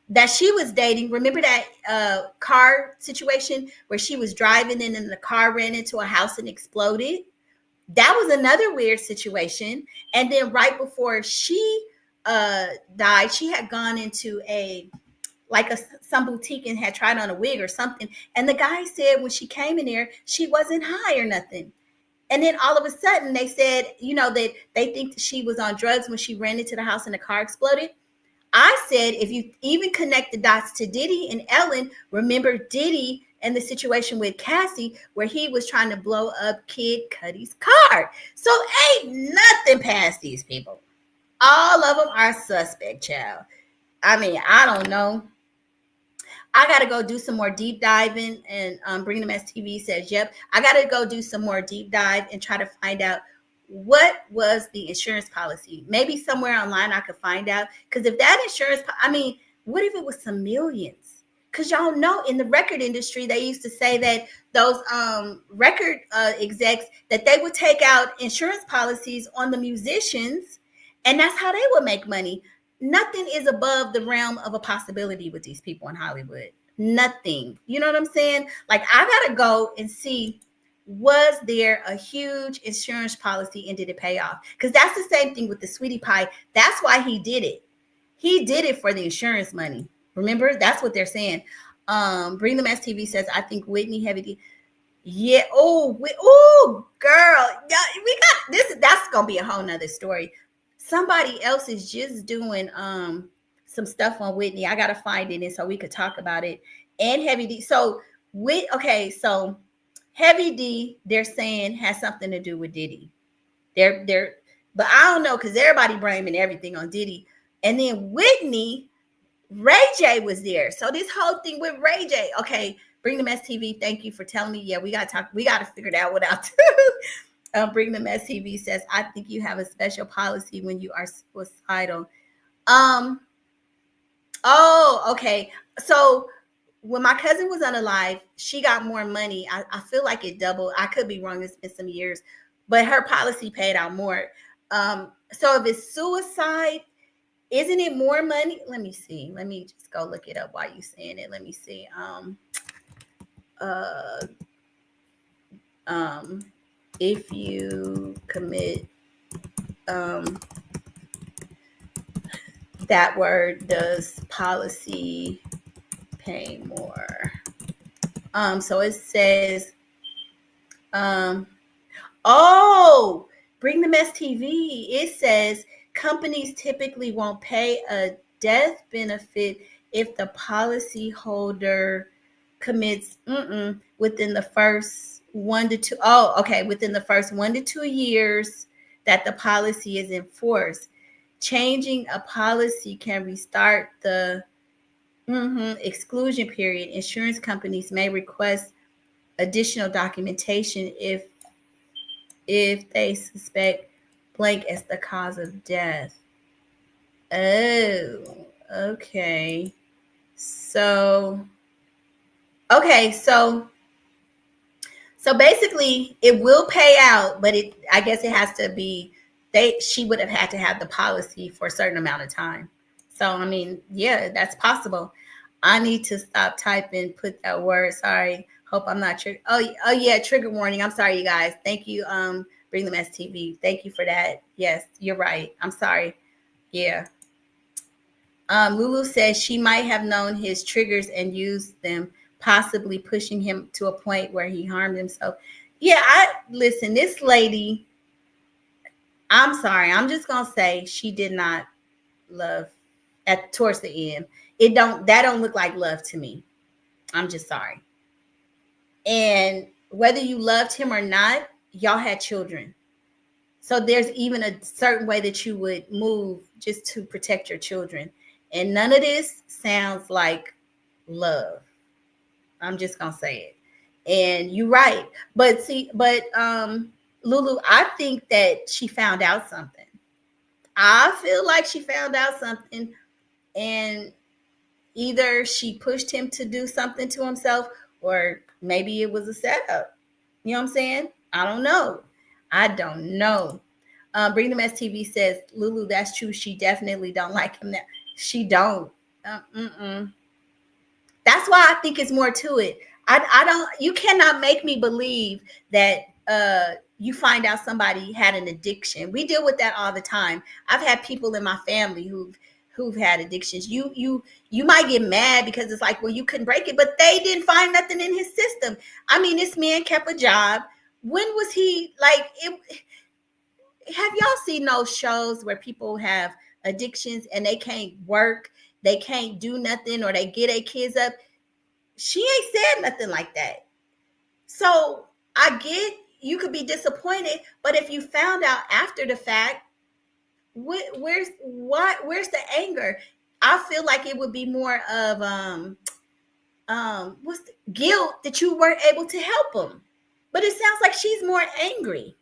that she was dating. Remember that car situation where she was driving and then the car ran into a house and exploded? That was another weird situation. And then right before she died, she had gone into some boutique and had tried on a wig or something. And the guy said when she came in there, she wasn't high or nothing. And then all of a sudden they said, that they think that she was on drugs when she ran into the house and the car exploded. I said, if you even connect the dots to Diddy and Ellen, remember Diddy and the situation with Cassie where he was trying to blow up Kid Cudi's car. So ain't nothing past these people. All of them are suspect, child. I mean, I don't know. I got to go do some more deep diving, and Bring Them STV says, yep, I got to go do some more deep dive and try to find out what was the insurance policy. Maybe somewhere online I could find out, because if that insurance, what if it was some millions? Because y'all know in the record industry, they used to say that those record execs, that they would take out insurance policies on the musicians, and that's how they would make money. nothing is above the realm of a possibility with these people in Hollywood. Nothing. You know what I'm saying? Like, I gotta go and see, was there a huge insurance policy and did it pay off? Because that's the same thing with the Sweetie Pie. That's why he did it. He did it for the insurance money. Remember, that's what they're saying. Bring Them STV says, I think Whitney Heavy. Yeah. Oh, girl. Yeah, we got this. That's gonna be a whole nother story. Somebody else is just doing some stuff on Whitney. I gotta find it, and so we could talk about it. And Heavy D. So so Heavy D, they're saying, has something to do with Diddy. But I don't know, because everybody blaming everything on Diddy. And then Whitney, Ray J was there. So this whole thing with Ray J. Okay, Bring Them STV, thank you for telling me. Yeah, we gotta talk. We gotta figure that one out too. Bring Them STV says, I think you have a special policy when you are suicidal. Oh, okay. So when my cousin was unalive, she got more money. I feel like it doubled. I could be wrong. It's been some years, but her policy paid out more. So if it's suicide, isn't it more money? Let me see. Let me just go look it up while you're saying it. Let me see. If you commit that word, does policy pay more? So it says, Bring Them STV. It says companies typically won't pay a death benefit if the policy holder commits within the first 1 to 2. Oh, okay. Within the first 1 to 2 years that the policy is enforced. Changing a policy can restart the exclusion period. Insurance companies may request additional documentation if they suspect blank as the cause of death. Oh, okay. So basically it will pay out, but I guess it has to be, she would have had to have the policy for a certain amount of time. So, I mean, yeah, that's possible. I need to stop typing, put that word. Sorry. Hope I'm not triggered. Oh yeah, trigger warning. I'm sorry, you guys. Thank you. Bring Them STV. Thank you for that. Yes, you're right. I'm sorry. Yeah. Lulu says she might have known his triggers and used them, possibly pushing him to a point where he harmed himself. Yeah, listen, this lady, I'm sorry. I'm just going to say she did not love towards the end. That don't look like love to me. I'm just sorry. And whether you loved him or not, y'all had children. So there's even a certain way that you would move just to protect your children. And none of this sounds like love. I'm just going to say it. And you're right. But Lulu, I think that she found out something. I feel like she found out something, and either she pushed him to do something to himself, or maybe it was a setup. You know what I'm saying? I don't know. Bring Them STV says, Lulu, that's true. She definitely don't like him. That she don't. That's why I think it's more to it. I don't. You cannot make me believe that you find out somebody had an addiction. We deal with that all the time. I've had people in my family who've had addictions. You might get mad because it's like, well, you couldn't break it, but they didn't find nothing in his system. I mean, this man kept a job. When was he like it? Have y'all seen those shows where people have addictions and they can't work, they can't do nothing, or they get their kids up? She ain't said nothing like that. So I get you could be disappointed, but if you found out after the fact, where's the anger? I feel like it would be more of what's the guilt that you weren't able to help him. But it sounds like she's more angry.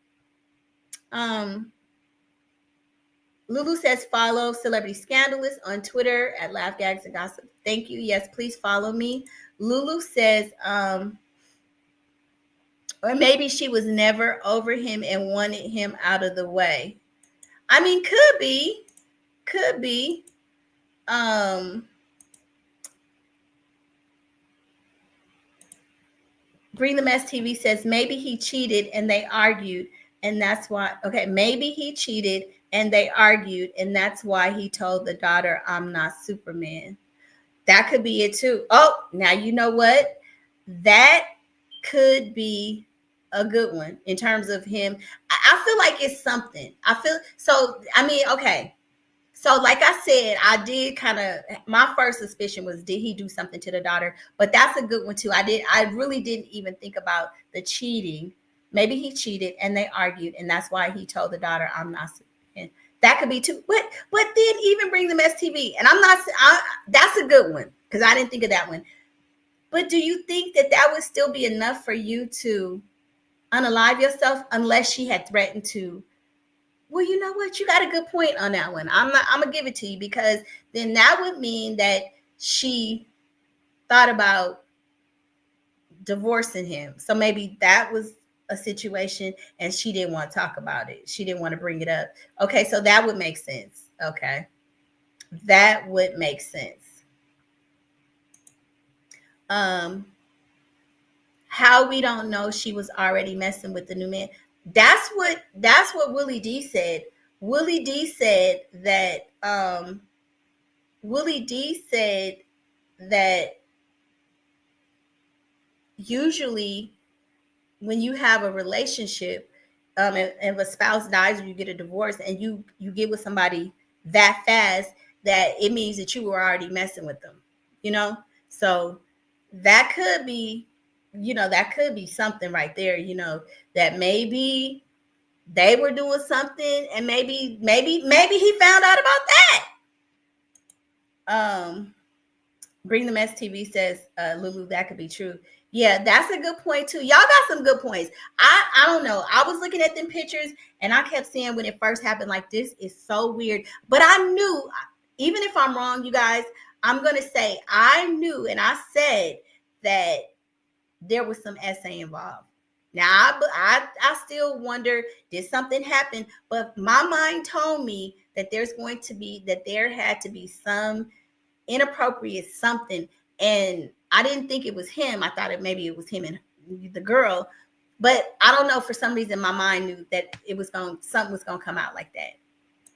Lulu says follow Celebrity Scandalous on Twitter at Laugh Gags and Gossip. Thank you. Yes, please follow me. Lulu says, or maybe she was never over him and wanted him out of the way. I mean, could be. Bring the Mess TV says maybe he cheated and they argued, and that's why. Okay, maybe he cheated and they argued, and that's why he told the daughter, "I'm not Superman." That could be it too. Oh, now you know what? That could be a good one in terms of him. I feel like it's something. I feel so. I mean, okay. So, like I said, I did kind of, my first suspicion was, did he do something to the daughter? But that's a good one too. I really didn't even think about the cheating. Maybe he cheated and they argued, and that's why he told the daughter, "I'm not." And that could be too. But then even Bring the Mess TV, and that's a good one because I didn't think of that one. But do you think that would still be enough for you to unalive yourself unless she had threatened to? Well, you know what? You got a good point on that one. I'm gonna give it to you, because then that would mean that she thought about divorcing him. So maybe that was a situation and she didn't want to talk about it. She didn't want to bring it up. Okay, so that would make sense. Okay. That would make sense. How we don't know she was already messing with the new man. That's what Willie D said. Willie D said that usually when you have a relationship, and if a spouse dies or you get a divorce and you get with somebody that fast, that it means that you were already messing with them, you know? So that could be, that could be something right there, that maybe they were doing something and maybe he found out about that. Bring the Mess TV says, Lulu, that could be true. Yeah, that's a good point too. Y'all got some good points. I don't know. I was looking at them pictures and I kept saying when it first happened, like, this is so weird. But I knew, even if I'm wrong, you guys, I'm going to say I knew, and I said that there was some essay involved. Now, I still wonder, did something happen? But my mind told me that there had to be some inappropriate something. And I didn't think it was him. I thought maybe it was him and the girl. But I don't know, for some reason, my mind knew that something was going to come out like that.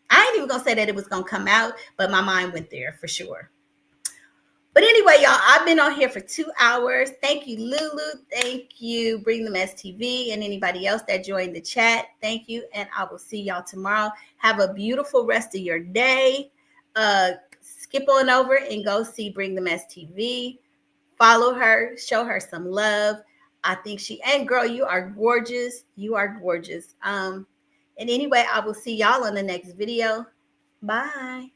I ain't even going to say that it was going to come out, but my mind went there for sure. But anyway, y'all, I've been on here for 2 hours. Thank you, Lulu. Thank you, Bring the Mess TV, and anybody else that joined the chat. Thank you, and I will see y'all tomorrow. Have a beautiful rest of your day. Skip on over and go see Bring the Mess TV. Follow her. Show her some love. I think and girl, you are gorgeous. You are gorgeous. And anyway, I will see y'all on the next video. Bye.